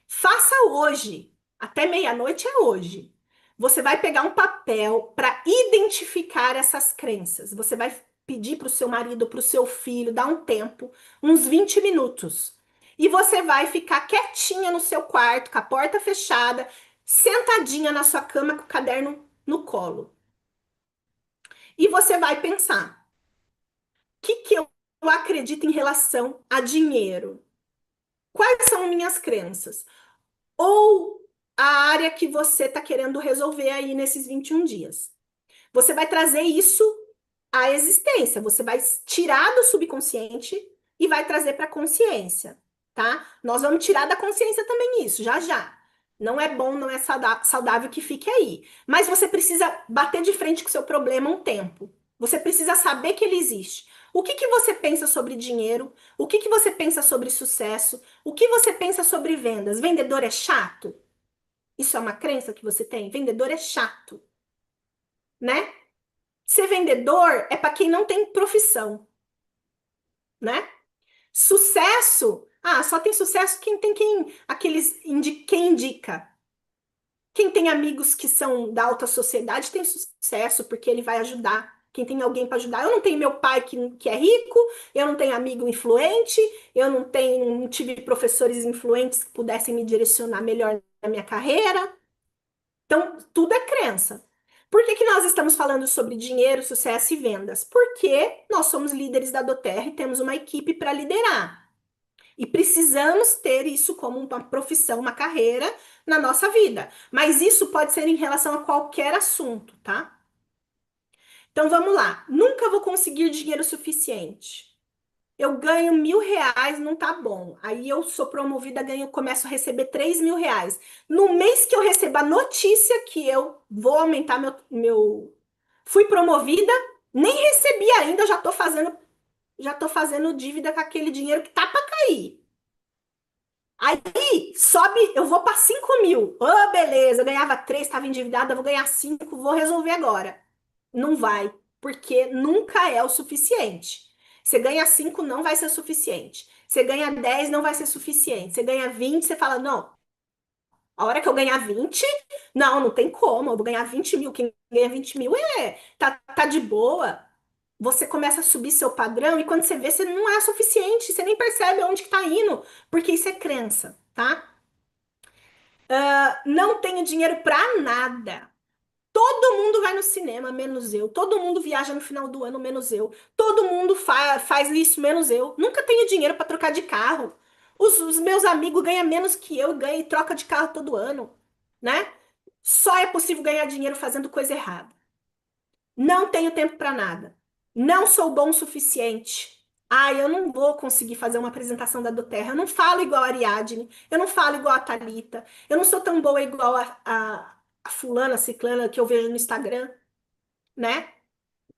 Faça hoje. Até meia-noite é hoje. Você vai pegar um papel para identificar essas crenças. Você vai pedir para o seu marido, para o seu filho, dar um tempo, uns 20 minutos. E você vai ficar quietinha no seu quarto, com a porta fechada, sentadinha na sua cama com o caderno no colo. E você vai pensar: o que que eu acredito em relação a dinheiro? Quais são minhas crenças? Ou a área que você está querendo resolver aí nesses 21 dias. Você vai trazer isso à existência, você vai tirar do subconsciente e vai trazer para a consciência, tá? Nós vamos tirar da consciência também isso, já já. Não é bom, não é saudável que fique aí. Mas você precisa bater de frente com o seu problema um tempo. Você precisa saber que ele existe. O que que você pensa sobre dinheiro? O que que você pensa sobre sucesso? O que você pensa sobre vendas? Vendedor é chato? Isso é uma crença que você tem? Vendedor é chato, né? Ser vendedor é para quem não tem profissão, né? Sucesso, só tem sucesso quem tem quem indica. Quem tem amigos que são da alta sociedade tem sucesso porque ele vai ajudar. Quem tem alguém para ajudar. Eu não tenho meu pai que é rico, eu não tenho amigo influente, eu não tive professores influentes que pudessem me direcionar melhor na minha carreira. Então, tudo é crença. Por que que nós estamos falando sobre dinheiro, sucesso e vendas? Porque nós somos líderes da Doterra e temos uma equipe para liderar. E precisamos ter isso como uma profissão, uma carreira na nossa vida. Mas isso pode ser em relação a qualquer assunto, tá? Então vamos lá. Nunca vou conseguir dinheiro suficiente. Eu ganho R$ 1.000, não tá bom. Aí eu sou promovida, começo a receber R$ 3.000. No mês que eu recebo a notícia que eu vou aumentar Fui promovida, nem recebi ainda, já tô fazendo dívida com aquele dinheiro que tá para cair. Aí sobe, eu vou para 5.000. Oh, beleza, eu ganhava 3, estava endividada, vou ganhar 5, vou resolver agora. Não vai, porque nunca é o suficiente. Você ganha 5, não vai ser suficiente. Você ganha 10, não vai ser suficiente. Você ganha 20, você fala, não, A hora que eu ganhar 20, não, não tem como. Eu vou ganhar 20 mil. Quem ganha 20 mil tá de boa. Você começa a subir seu padrão e quando você vê, você não é suficiente. Você nem percebe onde que tá indo. Porque isso é crença, tá? Não tenho dinheiro pra nada. Todo mundo vai no cinema, menos eu. Todo mundo viaja no final do ano, menos eu. Todo mundo faz isso, menos eu. Nunca tenho dinheiro para trocar de carro. Os meus amigos ganham menos que eu, ganham e troca de carro todo ano, né? Só é possível ganhar dinheiro fazendo coisa errada. Não tenho tempo para nada. Não sou bom o suficiente. Eu não vou conseguir fazer uma apresentação da Doterra. Eu não falo igual a Ariadne. Eu não falo igual a Thalita. Eu não sou tão boa igual a fulana, ciclana que eu vejo no Instagram, né?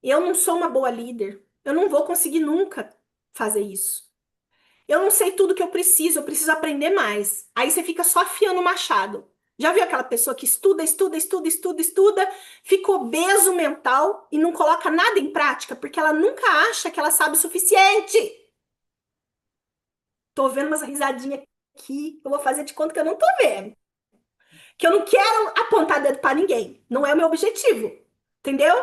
Eu não sou uma boa líder. Eu não vou conseguir nunca fazer isso. Eu não sei tudo que eu preciso aprender mais. Aí você fica só afiando o machado. Já viu aquela pessoa que estuda, estuda, estuda, estuda, estuda, fica obeso mental e não coloca nada em prática porque ela nunca acha que ela sabe o suficiente? Tô vendo umas risadinhas aqui, eu vou fazer de conta que eu não tô vendo. Que eu não quero apontar dedo pra ninguém. Não é o meu objetivo. Entendeu?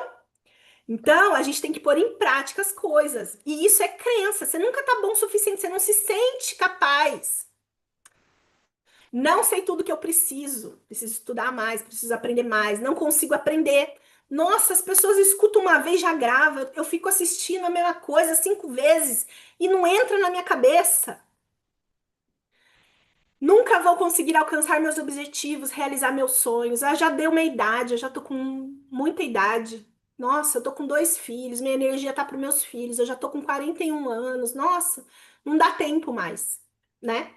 Então, a gente tem que pôr em prática as coisas. E isso é crença. Você nunca tá bom o suficiente, você não se sente capaz. Não sei tudo que eu preciso. Preciso estudar mais, preciso aprender mais. Não consigo aprender. Nossa, as pessoas escutam uma vez, já grava. Eu fico assistindo a mesma coisa 5 vezes e não entra na minha cabeça. Nunca vou conseguir alcançar meus objetivos, realizar meus sonhos. Eu já dei uma idade, eu já tô com muita idade. Nossa, eu tô com 2 filhos, minha energia tá para meus filhos. Eu já tô com 41 anos. Nossa, não dá tempo mais, né?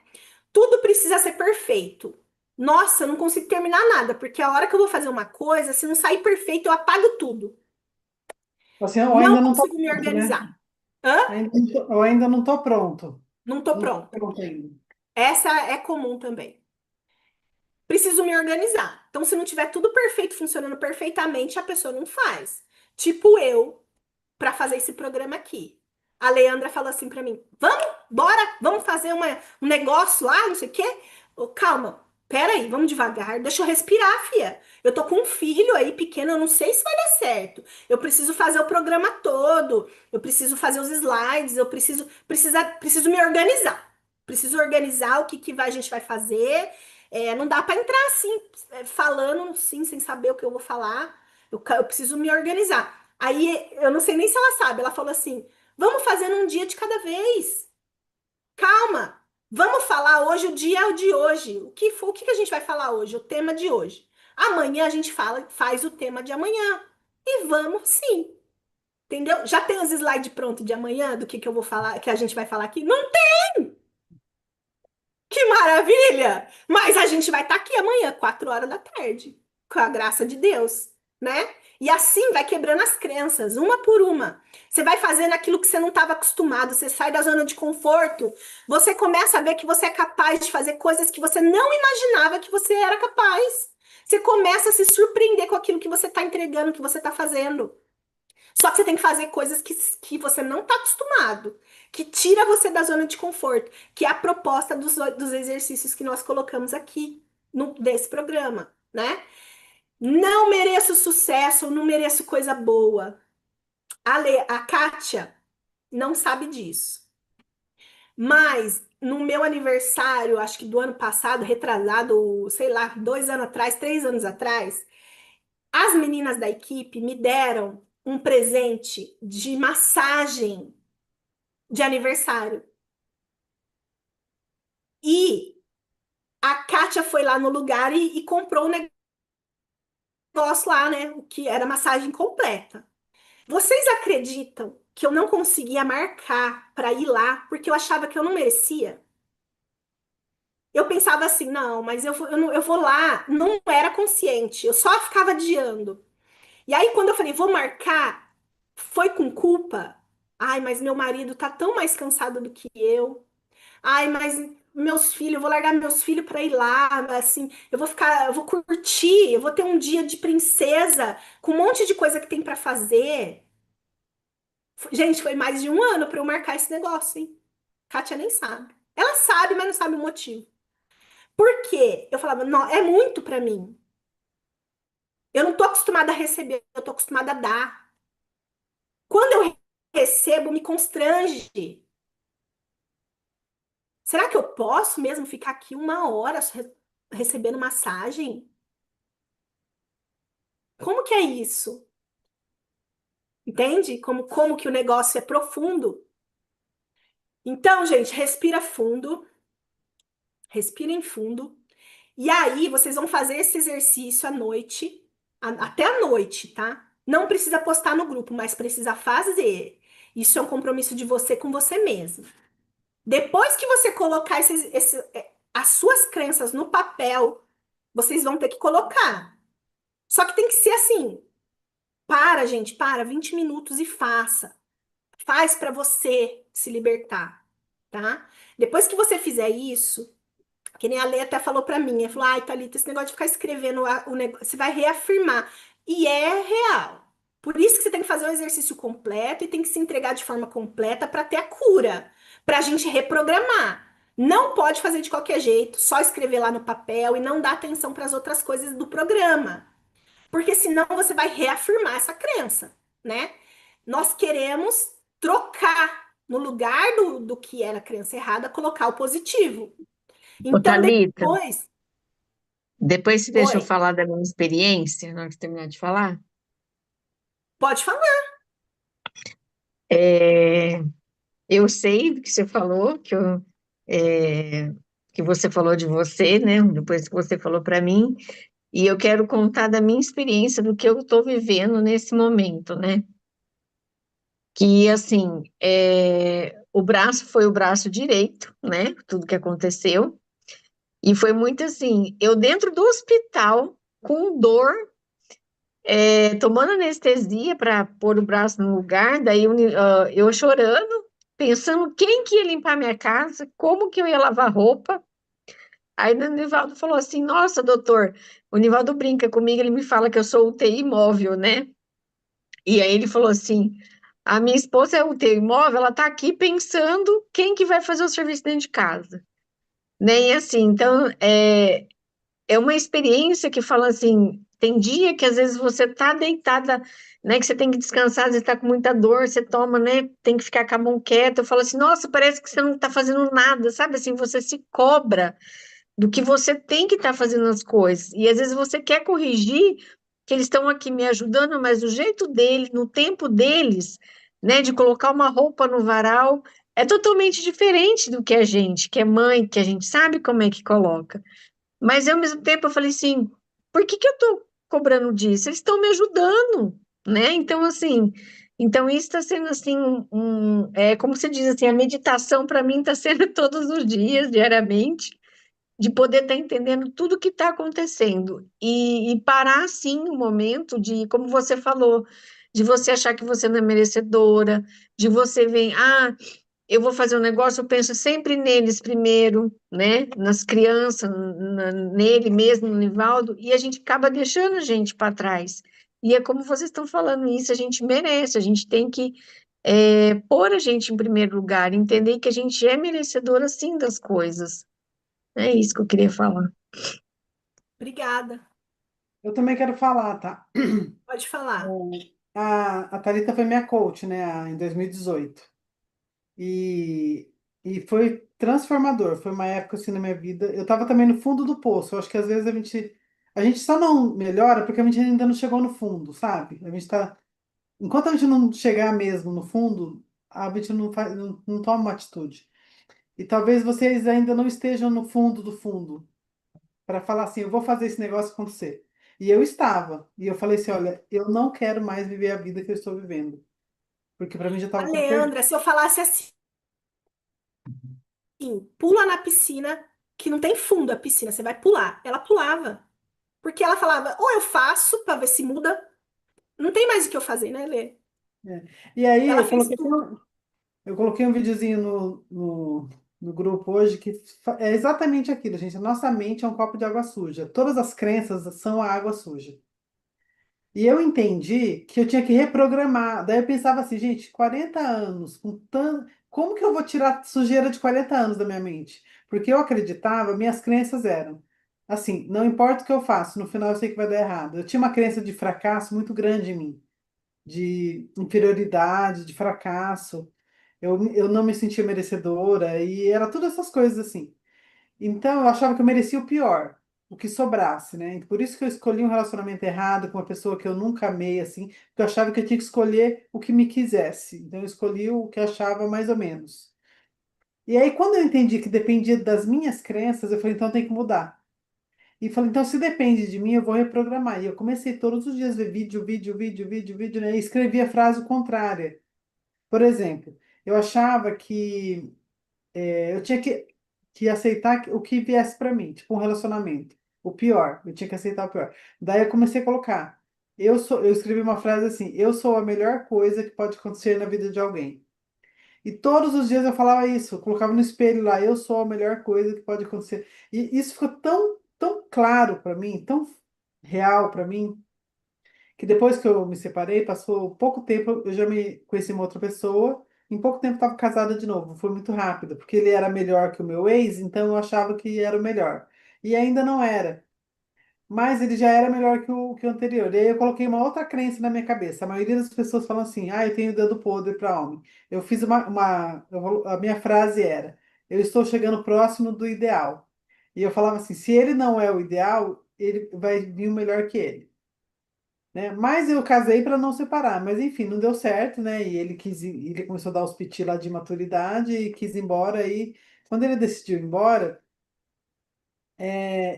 Tudo precisa ser perfeito. Nossa, eu não consigo terminar nada, porque a hora que eu vou fazer uma coisa, se não sair perfeito, eu apago tudo. Assim, eu Não ainda não tô consigo me pronto, né? organizar. Hã? Eu ainda não tô pronto. Não tô Não tô pronta. pronto ainda. Essa é comum também. Preciso me organizar. Então, se não tiver tudo perfeito, funcionando perfeitamente, a pessoa não faz. Tipo eu, para fazer esse programa aqui. A Leandra falou assim para mim: vamos, bora, vamos fazer um negócio lá, não sei o quê. Ô, calma, peraí, vamos devagar, deixa eu respirar, fia. Eu tô com um filho aí pequeno, eu não sei se vai dar certo. Eu preciso fazer o programa todo, eu preciso fazer os slides, preciso me organizar. Preciso organizar o a gente vai fazer. Não dá para entrar assim, falando assim, sem saber o que eu vou falar. Eu preciso me organizar. Aí eu não sei nem se ela sabe. Ela falou assim: vamos fazer um dia de cada vez. Calma. Vamos falar hoje, o dia é o de hoje. O que que a gente vai falar hoje? O tema de hoje. Amanhã a gente faz o tema de amanhã. E vamos sim. Entendeu? Já tem os slides prontos de amanhã do que eu vou falar, que a gente vai falar aqui? Não. Que maravilha! Mas a gente vai estar aqui amanhã, 4 horas da tarde, com a graça de Deus, né? E assim vai quebrando as crenças, uma por uma. Você vai fazendo aquilo que você não estava acostumado, você sai da zona de conforto, você começa a ver que você é capaz de fazer coisas que você não imaginava que você era capaz. Você começa a se surpreender com aquilo que você está entregando, que você está fazendo. Só que você tem que fazer coisas que você não está acostumado, que tira você da zona de conforto, que é a proposta dos exercícios que nós colocamos aqui desse programa, né? Não mereço sucesso, não mereço coisa boa. A Kátia não sabe disso. Mas no meu aniversário, acho que do ano passado, retrasado, sei lá, 2 anos atrás, 3 anos atrás, as meninas da equipe me deram um presente de massagem de aniversário. E a Kátia foi lá no lugar e comprou um negócio lá, né? O que era massagem completa. Vocês acreditam que eu não conseguia marcar para ir lá porque eu achava que eu não merecia? Eu pensava assim, não, mas eu vou lá. Não era consciente, eu só ficava adiando. E aí, quando eu falei, vou marcar, foi com culpa. Ai, mas meu marido tá tão mais cansado do que eu. Ai, mas meus filhos, eu vou largar meus filhos para ir lá, assim, eu vou curtir, eu vou ter um dia de princesa com um monte de coisa que tem para fazer. Gente, foi mais de um ano para eu marcar esse negócio, hein? Kátia nem sabe. Ela sabe, mas não sabe o motivo. Por quê? Eu falava, não, é muito pra mim. Eu não tô acostumada a receber, eu tô acostumada a dar. Quando eu recebo, me constrange. Será que eu posso mesmo ficar aqui uma hora recebendo massagem? Como que é isso? Entende? Como que o negócio é profundo? Então, gente, respirem fundo. E aí, vocês vão fazer esse exercício à noite, até à noite, tá? Não precisa postar no grupo, mas precisa fazer. Isso é um compromisso de você com você mesmo. Depois que você colocar as suas crenças no papel, vocês vão ter que colocar. Só que tem que ser assim. Para, gente, para 20 minutos e faça. Faz para você se libertar, tá? Depois que você fizer isso, que nem a Lê até falou para mim, ela falou: ai, Thalita, esse negócio de ficar escrevendo o negócio, você vai reafirmar. E é real. Por isso que você tem que fazer o exercício completo e tem que se entregar de forma completa para ter a cura, para a gente reprogramar. Não pode fazer de qualquer jeito, só escrever lá no papel e não dar atenção para as outras coisas do programa, porque senão você vai reafirmar essa crença, né? Nós queremos trocar no lugar do que era a crença errada, colocar o positivo. Ô, Então, Thalita, depois, depois você deixa eu oi, falar da minha experiência, na hora que terminar de falar. pode falar. É, eu sei do que você falou, é, que você falou de você, né? Depois que você falou para mim, e eu quero contar da minha experiência, do que eu estou vivendo nesse momento, né? Que, assim, o braço foi o braço direito, né? Tudo que aconteceu. E foi muito assim, eu dentro do hospital, com dor, tomando anestesia para pôr o braço no lugar, daí eu chorando, pensando quem que ia limpar minha casa, como que eu ia lavar roupa. Aí o Nivaldo falou assim, nossa, doutor, o Nivaldo brinca comigo, ele me fala que eu sou UTI móvel, né? E aí ele falou assim, a minha esposa é UTI móvel, ela tá aqui pensando quem que vai fazer o serviço dentro de casa. Né? E assim, então, é uma experiência que fala assim, tem dia que às vezes você tá deitada, né, que você tem que descansar, às vezes tá com muita dor, você toma, né, tem que ficar com a mão quieta, eu falo assim, nossa, parece que você não tá fazendo nada, sabe, assim, você se cobra do que você tem que estar fazendo as coisas, e às vezes você quer corrigir, que eles estão aqui me ajudando, mas do jeito deles, no tempo deles, né, de colocar uma roupa no varal, é totalmente diferente do que a gente, que é mãe, que a gente sabe como é que coloca. Mas ao mesmo tempo eu falei assim, por que que eu tô cobrando disso? Eles estão me ajudando, né? Então assim, então isso está sendo assim como você diz assim, a meditação para mim está sendo todos os dias, diariamente, de poder estar entendendo tudo que está acontecendo e parar assim um momento de, como você falou, de você achar que você não é merecedora, de você ver, eu vou fazer um negócio, eu penso sempre neles primeiro, né? Nas crianças, nele mesmo, no Nivaldo, e a gente acaba deixando a gente para trás. E é como vocês estão falando isso, a gente merece, a gente tem que pôr a gente em primeiro lugar, entender que a gente é merecedora sim das coisas. É isso que eu queria falar. Obrigada. Eu também quero falar, tá? Pode falar. A Thalita foi minha coach, né, em 2018. E, e foi transformador. Foi uma época assim na minha vida. Eu estava também no fundo do poço. Eu acho que às vezes a gente só não melhora porque a gente ainda não chegou no fundo, sabe? A gente tá, enquanto a gente não chegar mesmo no fundo, a gente não faz, não toma uma atitude. E talvez vocês ainda não estejam no fundo do fundo para falar assim, eu vou fazer esse negócio acontecer. E eu estava. E eu falei assim, olha, eu não quero mais viver a vida que eu estou vivendo, porque para mim já A estava tudo perdido. Leandra, se eu falasse assim, pula na piscina, que não tem fundo a piscina, você vai pular. Ela pulava. Porque ela falava, ou eu faço para ver se muda. Não tem mais o que eu fazer, né, Lê? É. E aí Ela fez tudo. eu coloquei um videozinho no grupo hoje que é exatamente aquilo, gente. A nossa mente é um copo de água suja. Todas as crenças são a água suja. E eu entendi que eu tinha que reprogramar. Daí eu pensava assim, gente, 40 anos, como que eu vou tirar sujeira de 40 anos da minha mente? Porque eu acreditava, minhas crenças eram assim, não importa o que eu faço, no final eu sei que vai dar errado. Eu tinha uma crença de fracasso muito grande em mim, de inferioridade, de fracasso. Eu não me sentia merecedora e era todas essas coisas assim. Então eu achava que eu merecia o pior, o que sobrasse, né? E por isso que eu escolhi um relacionamento errado com uma pessoa que eu nunca amei, assim, porque eu achava que eu tinha que escolher o que me quisesse. Então eu escolhi o que eu achava mais ou menos. E aí, quando eu entendi que dependia das minhas crenças, eu falei, então tem que mudar. E falei, então se depende de mim, eu vou reprogramar. E eu comecei todos os dias a ver vídeo, né? E escrevi a frase contrária. Por exemplo, eu achava que eu tinha que aceitar o que viesse para mim, tipo um relacionamento. O pior, eu tinha que aceitar o pior. Daí eu comecei a colocar, eu escrevi uma frase assim, eu sou a melhor coisa que pode acontecer na vida de alguém. E todos os dias eu falava isso, eu colocava no espelho lá, eu sou a melhor coisa que pode acontecer. E isso ficou tão claro para mim, tão real para mim, que depois que eu me separei, passou pouco tempo, eu já me conheci uma outra pessoa, em pouco tempo estava casada de novo, foi muito rápido, porque ele era melhor que o meu ex, então eu achava que era o melhor. E ainda não era, mas ele já era melhor que o anterior. E aí eu coloquei uma outra crença na minha cabeça. A maioria das pessoas falam assim, ah, eu tenho dedo podre para homem. Eu fiz a minha frase era, eu estou chegando próximo do ideal. E eu falava assim, se ele não é o ideal, ele vai vir o melhor que ele, né? Mas eu casei para não separar, mas enfim, não deu certo, né? E ele começou a dar os piti lá de maturidade e quis ir embora. E quando ele decidiu ir embora,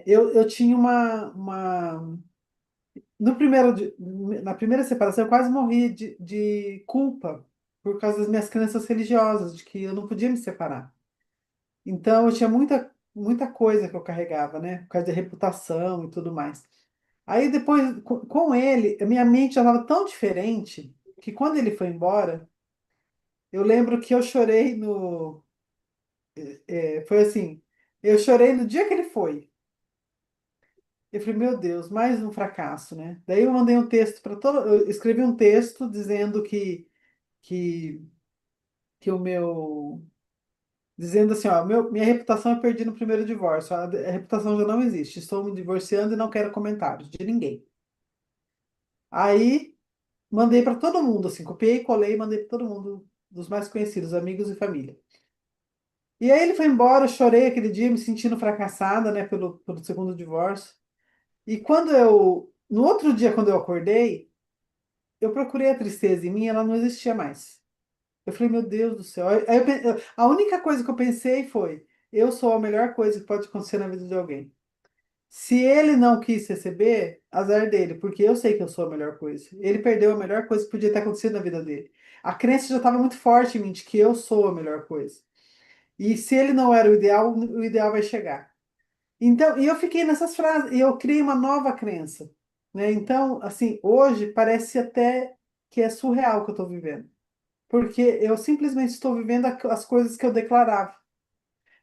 eu tinha no na primeira separação, eu quase morri de culpa por causa das minhas crenças religiosas, de que eu não podia me separar. Então, eu tinha muita coisa que eu carregava, né? Por causa de reputação e tudo mais. Aí depois, com ele, a minha mente já estava tão diferente que quando ele foi embora, eu lembro que eu chorei no. Foi assim, eu chorei no dia que ele foi. Eu falei, meu Deus, mais um fracasso, né? Daí eu mandei um texto para todo. Eu escrevi um texto dizendo que, que o meu. Dizendo assim, ó, minha reputação eu perdi no primeiro divórcio. A reputação já não existe. Estou me divorciando e não quero comentários de ninguém. Aí mandei para todo mundo, assim, copiei, colei e mandei para todo mundo, dos mais conhecidos, amigos e família. E aí ele foi embora, eu chorei aquele dia, me sentindo fracassada, né, pelo segundo divórcio. E no outro dia, quando eu acordei, eu procurei a tristeza em mim, ela não existia mais. Eu falei, meu Deus do céu. Aí a única coisa que eu pensei foi, eu sou a melhor coisa que pode acontecer na vida de alguém. Se ele não quis receber, azar dele, porque eu sei que eu sou a melhor coisa. Ele perdeu a melhor coisa que podia ter acontecido na vida dele. A crença já estava muito forte em mim de que eu sou a melhor coisa. E se ele não era o ideal vai chegar. Então, e eu fiquei nessas frases, e eu criei uma nova crença, né? Então, assim, hoje parece até que é surreal o que eu estou vivendo, porque eu simplesmente estou vivendo as coisas que eu declarava.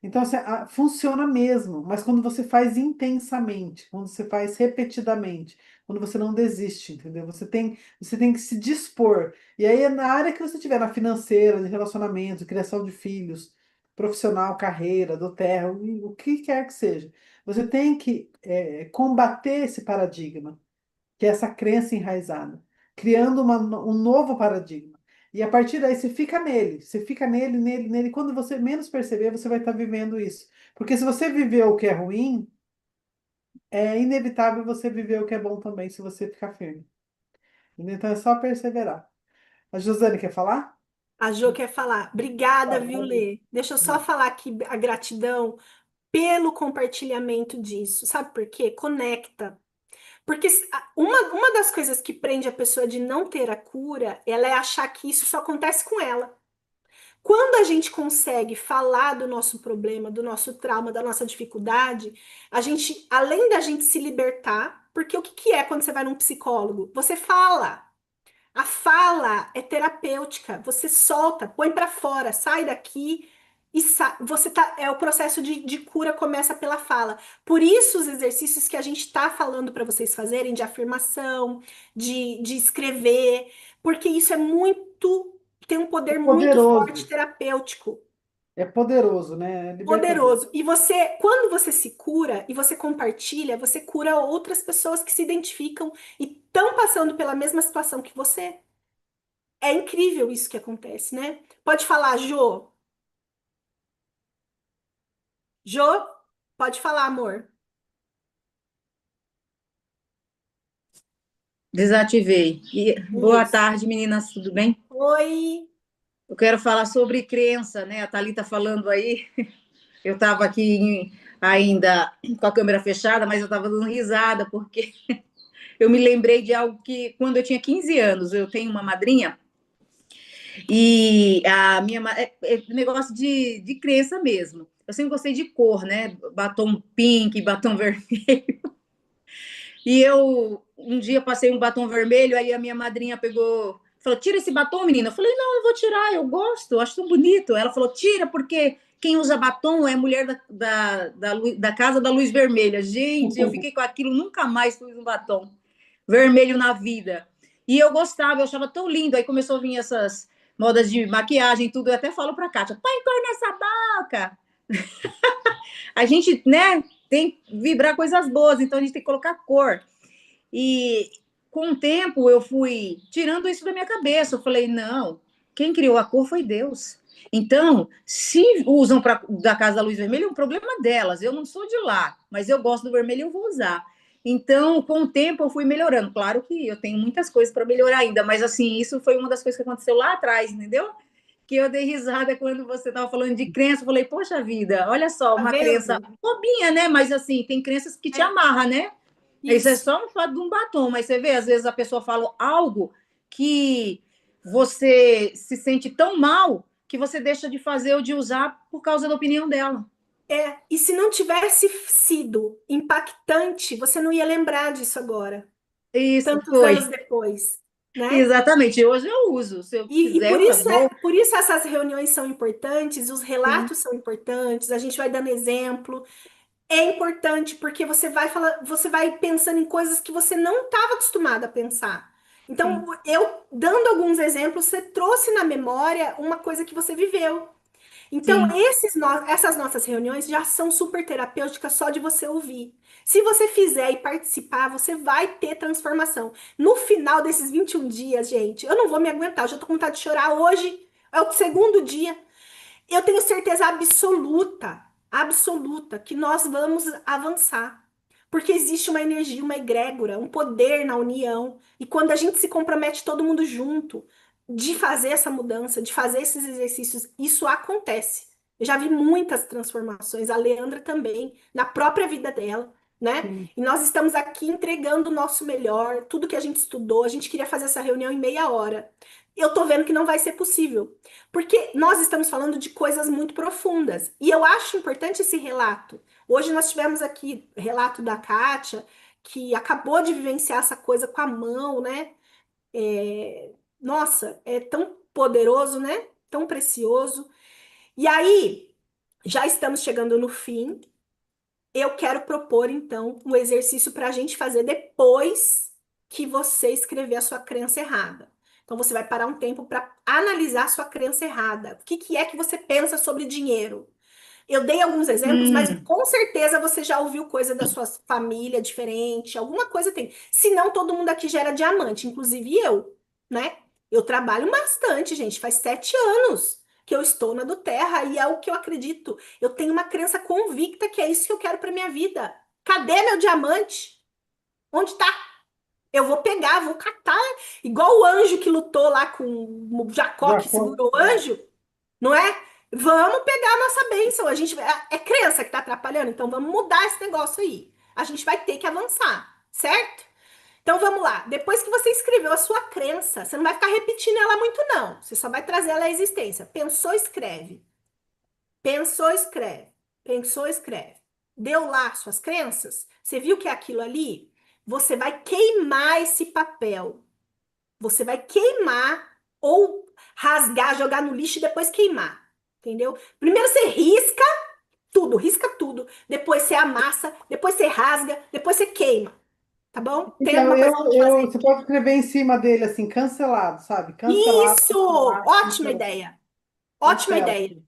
Então, assim, funciona mesmo, mas quando você faz intensamente, quando você faz repetidamente, quando você não desiste, entendeu? Você tem que se dispor. E aí, na área que você tiver, na financeira, de relacionamento, criação de filhos, profissional, carreira, do terra, o que quer que seja, você tem que combater esse paradigma, que é essa crença enraizada, criando um novo paradigma. E a partir daí você fica nele. Quando você menos perceber, você vai estar vivendo isso. Porque se você viveu o que é ruim, é inevitável você viver o que é bom também, se você ficar firme. Então é só perseverar. A Josane quer falar? A Jo quer falar. Obrigada, Fala, viu, Gabi. Lê? Deixa eu só falar aqui a gratidão pelo compartilhamento disso. Sabe por quê? Conecta. Porque uma das coisas que prende a pessoa de não ter a cura, ela é achar que isso só acontece com ela. Quando a gente consegue falar do nosso problema, do nosso trauma, da nossa dificuldade, a gente, além da gente se libertar, porque o que que é quando você vai num psicólogo? Você fala. A fala é terapêutica. Você solta, põe pra fora, sai daqui e você tá. É o processo de cura começa pela fala. Por isso os exercícios que a gente tá falando para vocês fazerem de afirmação, de escrever, porque isso é muito. tem um poder muito forte Poderoso. terapêutico. É poderoso, né? É libertador. Poderoso. E você, quando você se cura e você compartilha, você cura outras pessoas que se identificam e estão passando pela mesma situação que você. É incrível isso que acontece, né? Pode falar, Jô. Jô, pode falar, amor. Desativei. E boa Isso. tarde, meninas, tudo bem? Oi. Eu quero falar sobre crença, né? A Thalita falando aí. Eu estava aqui ainda com a câmera fechada, mas eu estava dando risada, porque eu me lembrei de algo que, quando eu tinha 15 anos, eu tenho uma madrinha, e a minha é negócio de crença mesmo. Eu sempre gostei de cor, né? Batom pink, batom vermelho. E eu um dia passei um batom vermelho, aí a minha madrinha pegou, falou: tira esse batom, menina. Eu falei: não, eu vou tirar, eu gosto, eu acho tão bonito. Ela falou: tira, porque quem usa batom é a mulher da casa da luz vermelha. Gente, eu fiquei com aquilo, nunca mais pus um batom vermelho na vida. E eu gostava, eu achava tão lindo. Aí começou a vir essas modas de maquiagem, tudo. Eu até falo pra Kátia: põe cor nessa boca. A gente, né, tem que vibrar coisas boas, então a gente tem que colocar cor. E com o tempo eu fui tirando isso da minha cabeça. Eu falei, não, quem criou a cor foi Deus. Então, se usam da Casa da Luz Vermelha, é um problema delas. Eu não sou de lá, mas eu gosto do vermelho e eu vou usar. Então, com o tempo, eu fui melhorando. Claro que eu tenho muitas coisas para melhorar ainda, mas assim, isso foi uma das coisas que aconteceu lá atrás, entendeu? Que eu dei risada quando você estava falando de crença. Eu falei, poxa vida, olha só, Tá uma crença vendo? bobinha, né? Mas assim, tem crenças que te É amarram, né? Isso é isso. só um fato de um batom, mas você vê, às vezes a pessoa fala algo que você se sente tão mal que você deixa de fazer ou de usar por causa da opinião dela. E se não tivesse sido impactante, você não ia lembrar disso agora, Isso tantos anos foi. depois, né? Exatamente. Hoje eu uso. Se eu E quiser, por eu isso, vou. por isso essas reuniões são importantes, os Sim, relatos são importantes, a gente vai dando exemplo. É importante porque você vai falar, você vai pensando em coisas que você não estava acostumado a pensar. Então, sim, eu dando alguns exemplos, você trouxe na memória uma coisa que você viveu. Então, sim. essas nossas reuniões já são super terapêuticas só de você ouvir. Se você fizer e participar, você vai ter transformação. No final desses 21 dias, gente, eu não vou me aguentar, eu já tô com vontade de chorar hoje. É o segundo dia. Eu tenho certeza absoluta, absoluta, que nós vamos avançar. Porque existe uma energia, uma egrégora, um poder na união. E quando a gente se compromete todo mundo junto de fazer essa mudança, de fazer esses exercícios, isso acontece. Eu já vi muitas transformações, a Leandra também, na própria vida dela, né? Sim. E nós estamos aqui entregando o nosso melhor, tudo que a gente estudou. A gente queria fazer essa reunião em meia hora. Eu tô vendo que não vai ser possível. Porque nós estamos falando de coisas muito profundas. E eu acho importante esse relato. Hoje nós tivemos aqui relato da Kátia, que acabou de vivenciar essa coisa com a mão, né? Nossa, é tão poderoso, né? Tão precioso. E aí, já estamos chegando no fim. Eu quero propor, então, um exercício para a gente fazer depois que você escrever a sua crença errada. Então, você vai parar um tempo para analisar a sua crença errada. O que que é que você pensa sobre dinheiro? Eu dei alguns exemplos, mas Hum, com certeza você já ouviu coisa da sua família diferente, alguma coisa tem. Se não, todo mundo aqui gera diamante, inclusive eu, né? Eu trabalho bastante, gente. Faz 7 anos que eu estou na do Terra e é o que eu acredito. Eu tenho uma crença convicta que é isso que eu quero para minha vida. Cadê meu diamante? Onde tá? Eu vou pegar, vou catar, igual o anjo que lutou lá com o Jacó Já que foi. segurou o anjo, não é? Vamos pegar a nossa bênção. A gente é crença que tá atrapalhando, então vamos mudar esse negócio aí. A gente vai ter que avançar, certo? Então vamos lá. Depois que você escreveu a sua crença, você não vai ficar repetindo ela muito, não. Você só vai trazer ela à existência. Pensou, escreve. Pensou, escreve. Pensou, escreve. Deu lá suas crenças? Você viu que é aquilo ali? Você vai queimar esse papel. Você vai queimar ou rasgar, jogar no lixo e depois queimar. Entendeu? Primeiro você risca tudo. Depois você amassa, depois você rasga, depois você queima. tá bom? Tem Então, alguma coisa pra gente fazer você aqui? pode escrever em cima dele assim, cancelado, sabe? Cancelado, Isso! cancelado, Ótima cancelado. ideia. Ótima Cancela. ideia.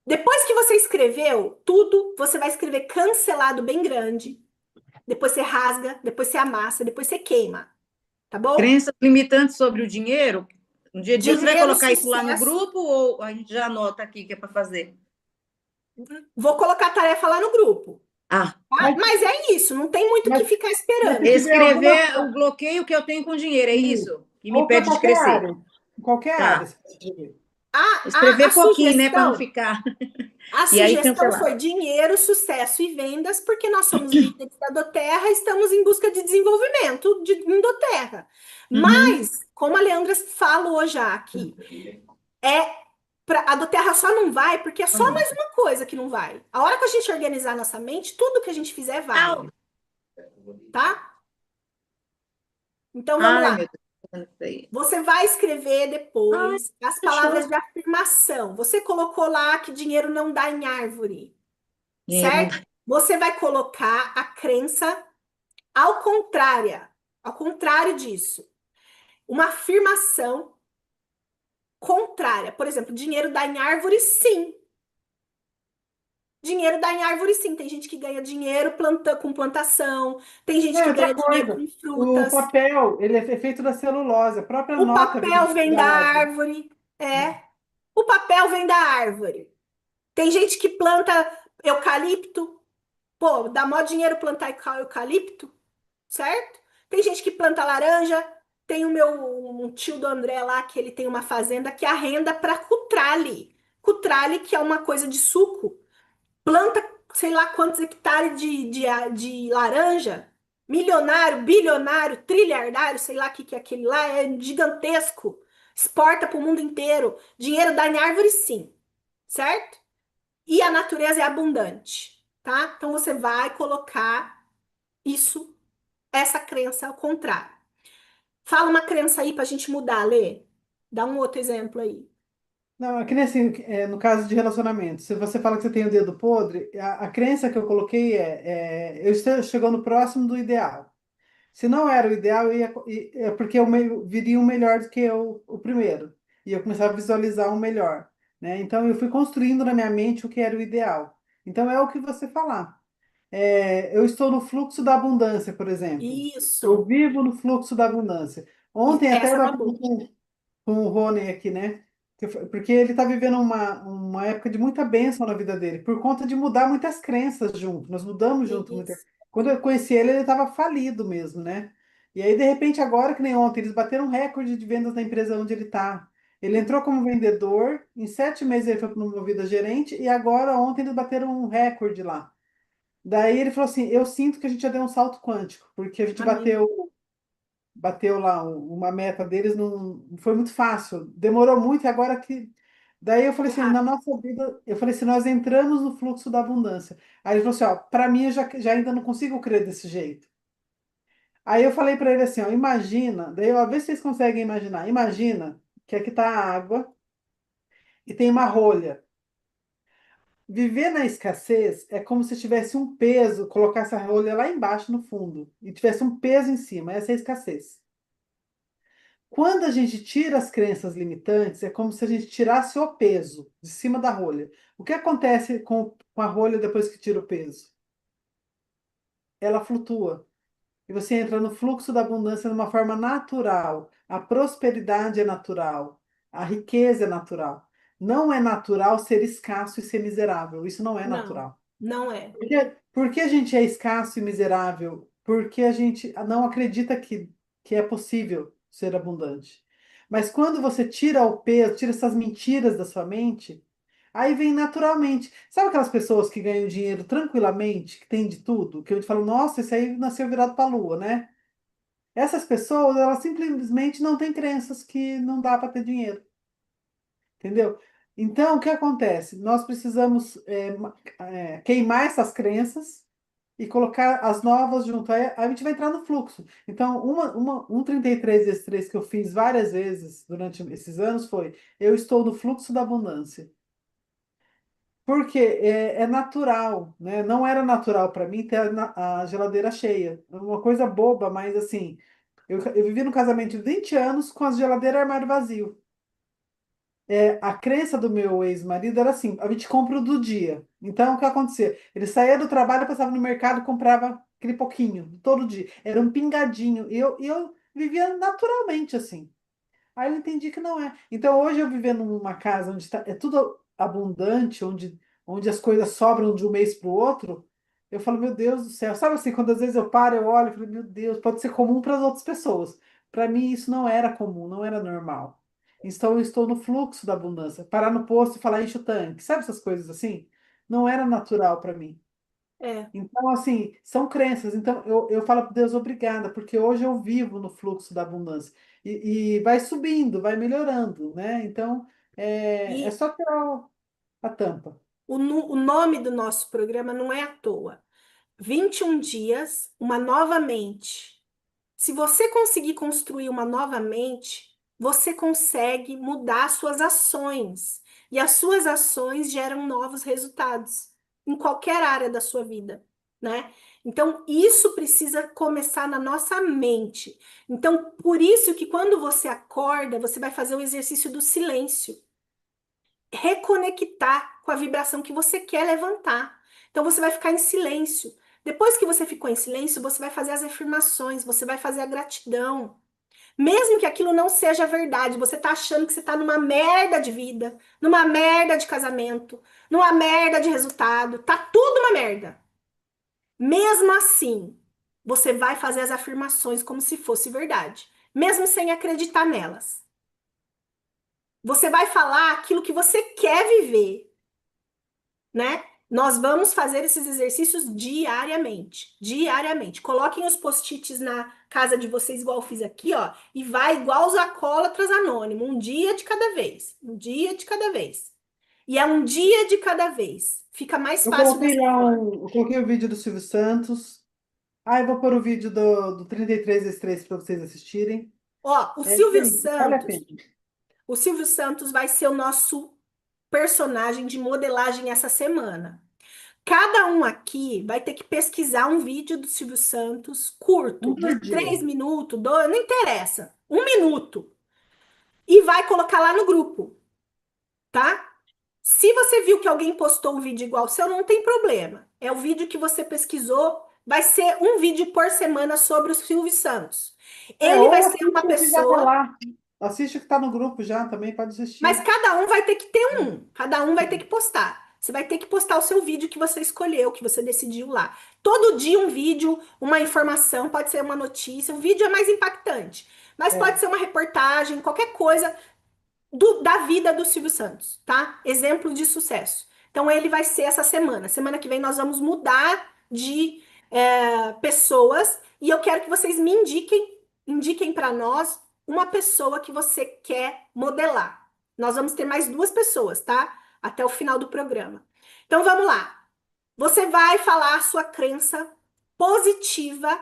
Depois que você escreveu tudo, você vai escrever cancelado bem grande. Depois você rasga, depois você amassa, depois você queima, tá bom? Crenças limitantes sobre o dinheiro. Um dia de Deus, você vai Dinheiro, colocar isso lá no sucesso. grupo ou a gente já anota aqui que é para fazer? Vou colocar a tarefa lá no grupo, Ah, tá? Mas, Mas é isso, não tem muito o que mas, ficar mas se esperando. tiver alguma escrever o coisa, bloqueio que eu tenho com dinheiro, é isso? Que me ou para impede de qualquer crescer. área, em qualquer área, Tá. você pode escrever. A Escrever pouquinho, né, para não sugestão, ficar. a E aí sugestão cancelar. foi dinheiro, sucesso e vendas, porque nós somos líderes da Doterra, estamos em busca de desenvolvimento em Doterra. Uhum. Mas, como a Leandra falou já aqui, a Doterra só não vai porque é só mais uma coisa que não vai. A hora que a gente organizar nossa mente, tudo que a gente fizer vai, Au. tá? Então vamos Ai, lá. meu Deus. Isso aí. Você vai escrever Ai, depois as palavras fechou. de afirmação. Você colocou lá que dinheiro não dá em árvore, Dinheiro não certo? dá. Você vai colocar a crença ao contrário disso. Uma afirmação contrária. Por exemplo, dinheiro dá em árvore, sim. Dinheiro dá em árvore, sim. Tem gente que ganha dinheiro com plantação, tem gente É, que outra ganha dinheiro coisa, com o frutas. papel, ele é feito da celulose, a própria O nota vem papel vem da da árvore. árvore, é. O papel vem da árvore. Tem gente que planta eucalipto. Pô, dá mó dinheiro plantar eucalipto, certo? Tem gente que planta laranja. Tem um tio do André lá que ele tem uma fazenda que arrenda para cutrale. Cutrale, que é uma coisa de suco. Planta, sei lá quantos hectares de laranja. Milionário, bilionário, trilhardário, sei lá o que, que é aquele lá, é gigantesco. Exporta para o mundo inteiro. Dinheiro dá em árvore, sim, certo? E a natureza é abundante, tá? Então você vai colocar isso, essa crença ao contrário. Fala uma crença aí para a gente mudar, Lê. Dá um outro exemplo aí. Não, é que nem assim, no caso de relacionamento, se você fala que você tem o dedo podre, a crença que eu coloquei eu estou chegando próximo do ideal. Se não era o ideal, é porque viria um melhor do que o primeiro. E eu começava a visualizar um melhor, né? Então eu fui construindo na minha mente o que era o ideal. Então é o que você falar. Eu estou no fluxo da abundância, por exemplo. Eu Isso. vivo no fluxo da abundância. Ontem até eu Essa é estava uma boa. com o Rony aqui, né? Porque ele está vivendo uma época de muita bênção na vida dele, por conta de mudar muitas crenças junto. Nós mudamos junto muita. Isso. Quando eu conheci ele, ele estava falido mesmo, né? E aí, de repente, agora, que nem ontem, eles bateram um recorde de vendas na empresa onde ele está. Ele entrou como vendedor, em 7 meses ele foi promovido a gerente, e agora, ontem, eles bateram um recorde lá. Daí ele falou assim: Eu sinto que a gente já deu um salto quântico, porque a gente Amém. bateu lá uma meta deles, não foi muito fácil, demorou muito e agora que. Daí eu falei Foi assim, na rápido. nossa vida, eu falei assim, nós entramos no fluxo da abundância. Aí ele falou assim, ó, para mim eu já ainda não consigo crer desse jeito. Aí eu falei para ele assim, ó, imagina, daí ó, vê se vocês conseguem imaginar. Imagina que aqui tá a água e tem uma rolha. Viver na escassez é como se tivesse um peso, colocasse a rolha lá embaixo no fundo e tivesse um peso em cima. Essa é a escassez. Quando a gente tira as crenças limitantes, é como se a gente tirasse o peso de cima da rolha. O que acontece com a rolha depois que tira o peso? Ela flutua. E você entra no fluxo da abundância de uma forma natural. A prosperidade é natural. A riqueza é natural. Não é natural ser escasso e ser miserável. Isso não é Não, natural. não é. Por que a gente é escasso e miserável? Porque a gente não acredita que é possível ser abundante. Mas quando você tira o peso, tira essas mentiras da sua mente, aí vem naturalmente. Sabe aquelas pessoas que ganham dinheiro tranquilamente, que tem de tudo? Que eu te falo, nossa, esse aí nasceu virado para a lua, né? Essas pessoas, elas simplesmente não têm crenças que não dá para ter dinheiro. Entendeu? Então, o que acontece? Nós precisamos queimar essas crenças e colocar as novas junto. Aí a gente vai entrar no fluxo. Então, um 33 vezes 3 que eu fiz várias vezes durante esses anos foi: eu estou no fluxo da abundância. Porque é natural, né? Não era natural para mim ter a geladeira cheia. É uma coisa boba, mas assim, eu vivi no casamento de 20 anos com a geladeira e armário vazio. A crença do meu ex-marido era assim: a gente compra o do dia. Então, o que acontecia? Ele saía do trabalho, passava no mercado, comprava aquele pouquinho, todo dia. Era um pingadinho. E eu vivia naturalmente assim. Aí eu entendi que não é. Então, hoje eu vivendo numa casa onde é tudo abundante, onde as coisas sobram de um mês para o outro, eu falo, meu Deus do céu. Sabe assim, quando às vezes eu paro, eu olho e falo, meu Deus, pode ser comum para as outras pessoas. Para mim, isso não era comum, não era normal. Então, eu estou no fluxo da abundância. Parar no posto e falar, enche o tanque. Sabe essas coisas assim? Não era natural para mim. É. Então, assim, são crenças. Então, eu falo para Deus, obrigada, porque hoje eu vivo no fluxo da abundância. E vai subindo, vai melhorando, né? Então, é E só tirar a tampa. o nome do nosso programa não é à toa. 21 dias, uma nova mente. Se você conseguir construir uma nova mente, você consegue mudar suas ações. E as suas ações geram novos resultados em qualquer área da sua vida, né? Então, isso precisa começar na nossa mente. Então, por isso que quando você acorda, você vai fazer o exercício do silêncio, reconectar com a vibração que você quer levantar. Então você vai ficar em silêncio. Depois que você ficou em silêncio, você vai fazer as afirmações, você vai fazer a gratidão. Mesmo que aquilo não seja verdade, você tá achando que você tá numa merda de vida, numa merda de casamento, numa merda de resultado, tá tudo uma merda. Mesmo assim, você vai fazer as afirmações como se fosse verdade, mesmo sem acreditar nelas. Você vai falar aquilo que você quer viver, né? Nós vamos fazer esses exercícios diariamente, diariamente. Coloquem os post-its na casa de vocês, igual eu fiz aqui, ó, e vai igual os alcoólatras anônimos, um dia de cada vez, um dia de cada vez. E é um dia de cada vez. Fica mais Eu fácil coloquei dessa lá forma. eu coloquei o vídeo do Silvio Santos. Ah, eu vou pôr o vídeo do 33 vezes 3 para vocês assistirem. Ó, É isso aí, vale a pena. O Silvio Santos vai ser o nosso personagem de modelagem essa semana. Cada um aqui vai ter que pesquisar um vídeo do Silvio Santos curto, Um de por dia. 3 minutos, dois, não interessa, 1 minuto, e vai colocar lá no grupo, tá? Se você viu que alguém postou um vídeo igual ao seu, não tem problema. É o vídeo que você pesquisou, vai ser um vídeo por semana sobre o Silvio Santos. Ele vai Ou ser uma assiste o que já tá pessoa. lá. Assiste o que está no grupo já, também pode Mas assistir. cada um vai ter que ter um, cada um vai ter que postar. Você vai ter que postar o seu vídeo que você escolheu, que você decidiu lá. Todo dia um vídeo, uma informação, pode ser uma notícia, o vídeo é mais impactante, mas pode É. ser uma reportagem, qualquer coisa da vida do Silvio Santos, tá? Exemplo de sucesso. Então ele vai ser essa semana. Semana que vem nós vamos mudar de pessoas e eu quero que vocês me indiquem para nós uma pessoa que você quer modelar. Nós vamos ter mais 2 pessoas, tá? Até o final do programa. Então vamos lá. Você vai falar a sua crença positiva,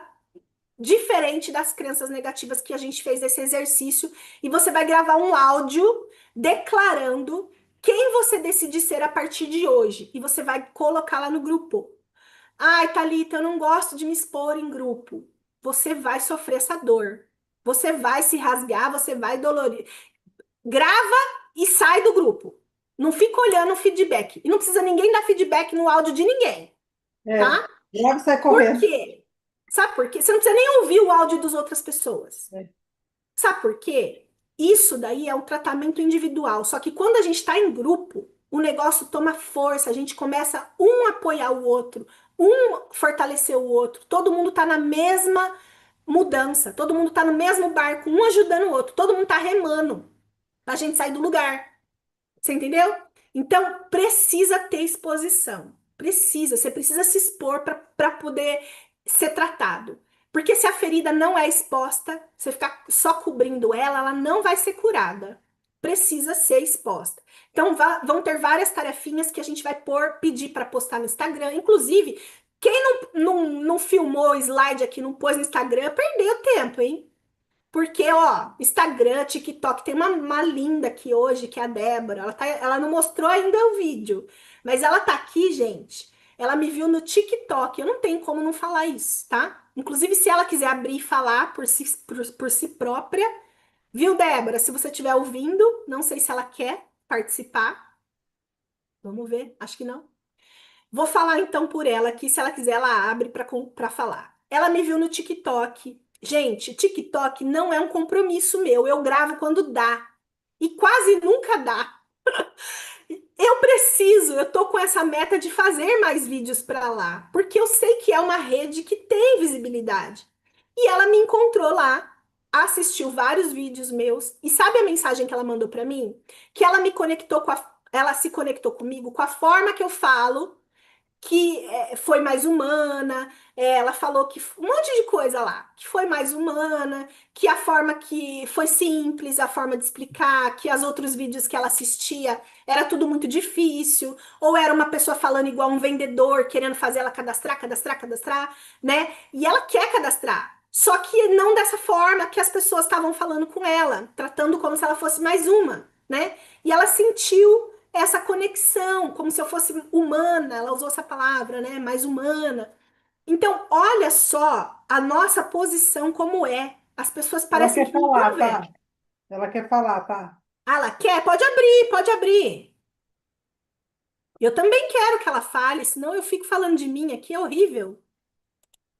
diferente das crenças negativas que a gente fez esse exercício, e você vai gravar um áudio declarando quem você decide ser a partir de hoje, e você vai colocar lá no grupo. Ai, Thalita, eu não gosto de me expor em grupo. Você vai sofrer essa dor. Você vai se rasgar, você vai dolorir. Grava e sai do grupo. Não fica olhando o feedback. E não precisa ninguém dar feedback no áudio de ninguém, É. tá? Logo sai Por correndo. quê? Sabe por quê? Você não precisa nem ouvir o áudio das outras pessoas. É. Sabe por quê? Isso daí é um tratamento individual. Só que quando a gente está em grupo, o negócio toma força, a gente começa um a apoiar o outro, um fortalecer o outro. Todo mundo está na mesma mudança, todo mundo está no mesmo barco, um ajudando o outro, todo mundo está remando pra gente sair do lugar. Você entendeu? Então, precisa ter exposição. Precisa, você precisa se expor para poder ser tratado. Porque se a ferida não é exposta, você ficar só cobrindo ela, ela não vai ser curada. Precisa ser exposta. Então, vão ter várias tarefinhas que a gente vai pedir para postar no Instagram. Inclusive, quem não filmou o slide aqui, não pôs no Instagram, perdeu tempo, hein? Porque, ó, Instagram, TikTok, tem uma linda aqui hoje, que é a Débora. Ela não mostrou ainda o vídeo. Mas ela tá aqui, gente. Ela me viu no TikTok. Eu não tenho como não falar isso, tá? Inclusive, se ela quiser abrir e falar por si própria, viu, Débora? Se você estiver ouvindo, não sei se ela quer participar. Vamos ver, acho que não. Vou falar então por ela aqui, se ela quiser, ela abre para falar. Ela me viu no TikTok. Gente, TikTok não é um compromisso meu. Eu gravo quando dá. E quase nunca dá. Eu tô com essa meta de fazer mais vídeos para lá, porque eu sei que é uma rede que tem visibilidade. E ela me encontrou lá, assistiu vários vídeos meus, e sabe a mensagem que ela mandou para mim? Que ela me conectou ela se conectou comigo com a forma que eu falo, que foi mais humana, ela falou que um monte de coisa lá, que foi mais humana, que a forma que foi simples, a forma de explicar, que os outros vídeos que ela assistia era tudo muito difícil, ou era uma pessoa falando igual um vendedor, querendo fazer ela cadastrar, cadastrar, cadastrar, né? E ela quer cadastrar. Só que não dessa forma que as pessoas estavam falando com ela, tratando como se ela fosse mais uma, né? E ela sentiu essa conexão, como se eu fosse humana, ela usou essa palavra, né? Mais humana. Então, olha só a nossa posição como é. As pessoas Ela parecem quer que não estão falar, vendo. tá? Ela quer falar, tá? Ah, ela quer? Pode abrir, pode abrir. Eu também quero que ela fale, senão eu fico falando de mim aqui, é horrível.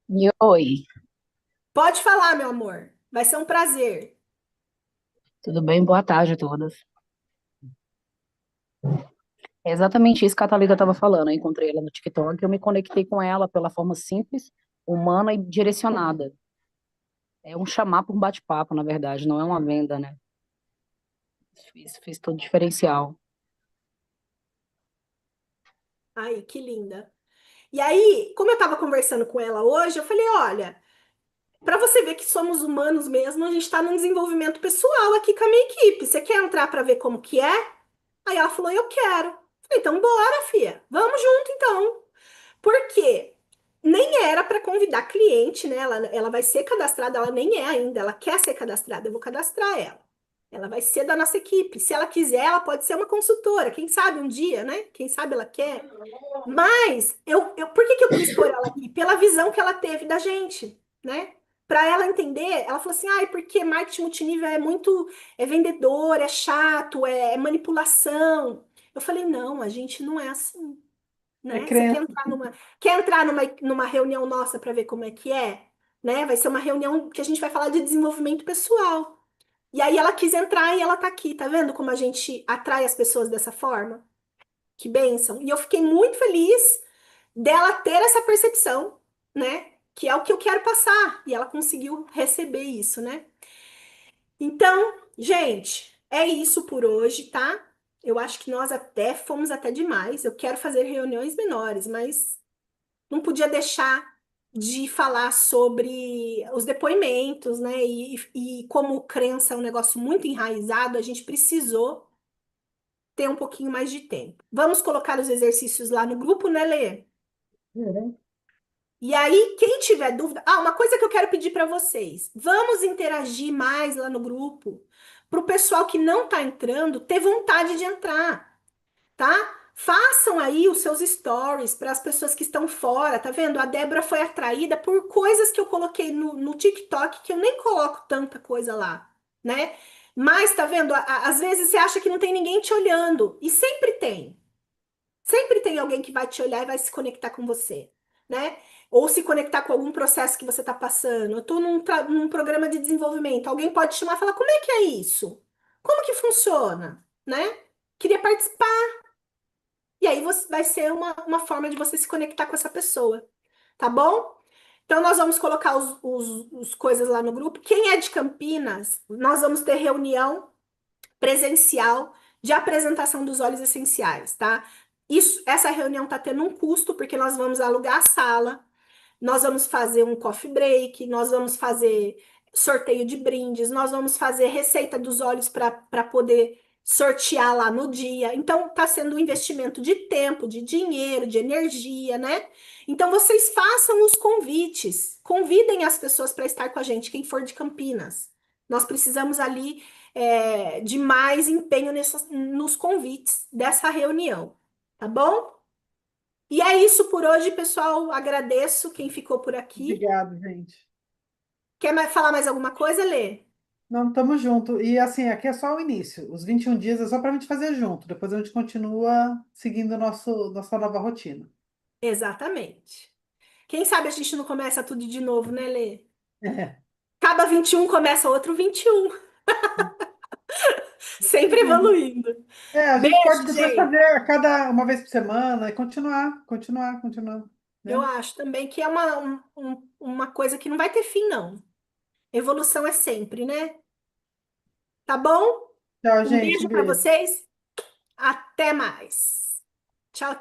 E oi, Pode falar, meu amor. Vai ser um prazer. tudo bem? Boa tarde a todas. É exatamente isso que a Thalita estava falando. Eu encontrei ela no TikTok, eu me conectei com ela pela forma simples, humana e direcionada. É um chamar por um bate-papo, na verdade, não é uma venda, né? Isso fez todo o diferencial. Ai, que linda. E aí, como eu tava conversando com ela hoje, eu falei, olha, para você ver que somos humanos mesmo, a gente está num desenvolvimento pessoal aqui com a minha equipe. Você quer entrar para ver como que é? Aí ela falou, eu quero. Falei, então bora, filha. Vamos junto, então. Por quê? Nem era para convidar cliente, né? Ela vai ser cadastrada, ela nem é ainda, ela quer ser cadastrada, eu vou cadastrar ela. Ela vai ser da nossa equipe. Se ela quiser, ela pode ser uma consultora. Quem sabe um dia, né? Quem sabe ela quer. Mas por que que eu quis pôr ela aqui? Pela visão que ela teve da gente, né? Para ela entender, ela falou assim: ai, porque marketing multinível é muito, é vendedor, é chato, é manipulação. Eu falei: não, a gente não é assim, É né? Você crença. quer entrar numa reunião nossa para ver como é, né? Vai ser uma reunião que a gente vai falar de desenvolvimento pessoal. E aí ela quis entrar e ela tá aqui, tá vendo como a gente atrai as pessoas dessa forma? Que bênção. E eu fiquei muito feliz dela ter essa percepção, né? Que é o que eu quero passar. E ela conseguiu receber isso, né? Então, gente, é isso por hoje, tá? Eu acho que nós até fomos até demais. Eu quero fazer reuniões menores, mas não podia deixar de falar sobre os depoimentos, né? E como crença é um negócio muito enraizado, a gente precisou ter um pouquinho mais de tempo. Vamos colocar os exercícios lá no grupo, né, Lê? Uhum. E aí, quem tiver dúvida, uma coisa que eu quero pedir para vocês, vamos interagir mais lá no grupo, para o pessoal que não está entrando ter vontade de entrar, tá? Façam aí os seus stories para as pessoas que estão fora, tá vendo? A Débora foi atraída por coisas que eu coloquei no TikTok, que eu nem coloco tanta coisa lá, né? Mas, tá vendo? Às vezes você acha que não tem ninguém te olhando, e sempre tem. Sempre tem alguém que vai te olhar e vai se conectar com você, né? Ou se conectar com algum processo que você está passando. Eu estou num programa de desenvolvimento. Alguém pode te chamar e falar: como é que é isso? Como que funciona? Né? Queria participar. E aí vai ser uma forma de você se conectar com essa pessoa. Tá bom? Então, nós vamos colocar os coisas lá no grupo. Quem é de Campinas, nós vamos ter reunião presencial de apresentação dos óleos essenciais, tá? Essa reunião está tendo um custo, porque nós vamos alugar a sala, nós vamos fazer um coffee break, nós vamos fazer sorteio de brindes, nós vamos fazer receita dos óleos para poder sortear lá no dia. Então, está sendo um investimento de tempo, de dinheiro, de energia, né? Então, vocês façam os convites, convidem as pessoas para estar com a gente, quem for de Campinas. Nós precisamos ali de mais empenho nos convites dessa reunião, tá bom? E é isso por hoje, pessoal. Agradeço quem ficou por aqui. Obrigado, gente. Quer falar mais alguma coisa, Lê? Não, tamo junto. E assim, aqui é só o início. Os 21 dias é só para a gente fazer junto. Depois a gente continua seguindo nossa nova rotina. Exatamente. Quem sabe a gente não começa tudo de novo, né, Lê? É. Acaba 21, começa outro 21. Sempre evoluindo. É, a gente Beijo, pode depois gente. fazer a cada uma vez por semana e continuar, Eu né? acho também que é uma coisa que não vai ter fim, não. Evolução é sempre, né? Tá bom? Tchau, Um gente. Um beijo para beijo. vocês. Até mais. Tchau,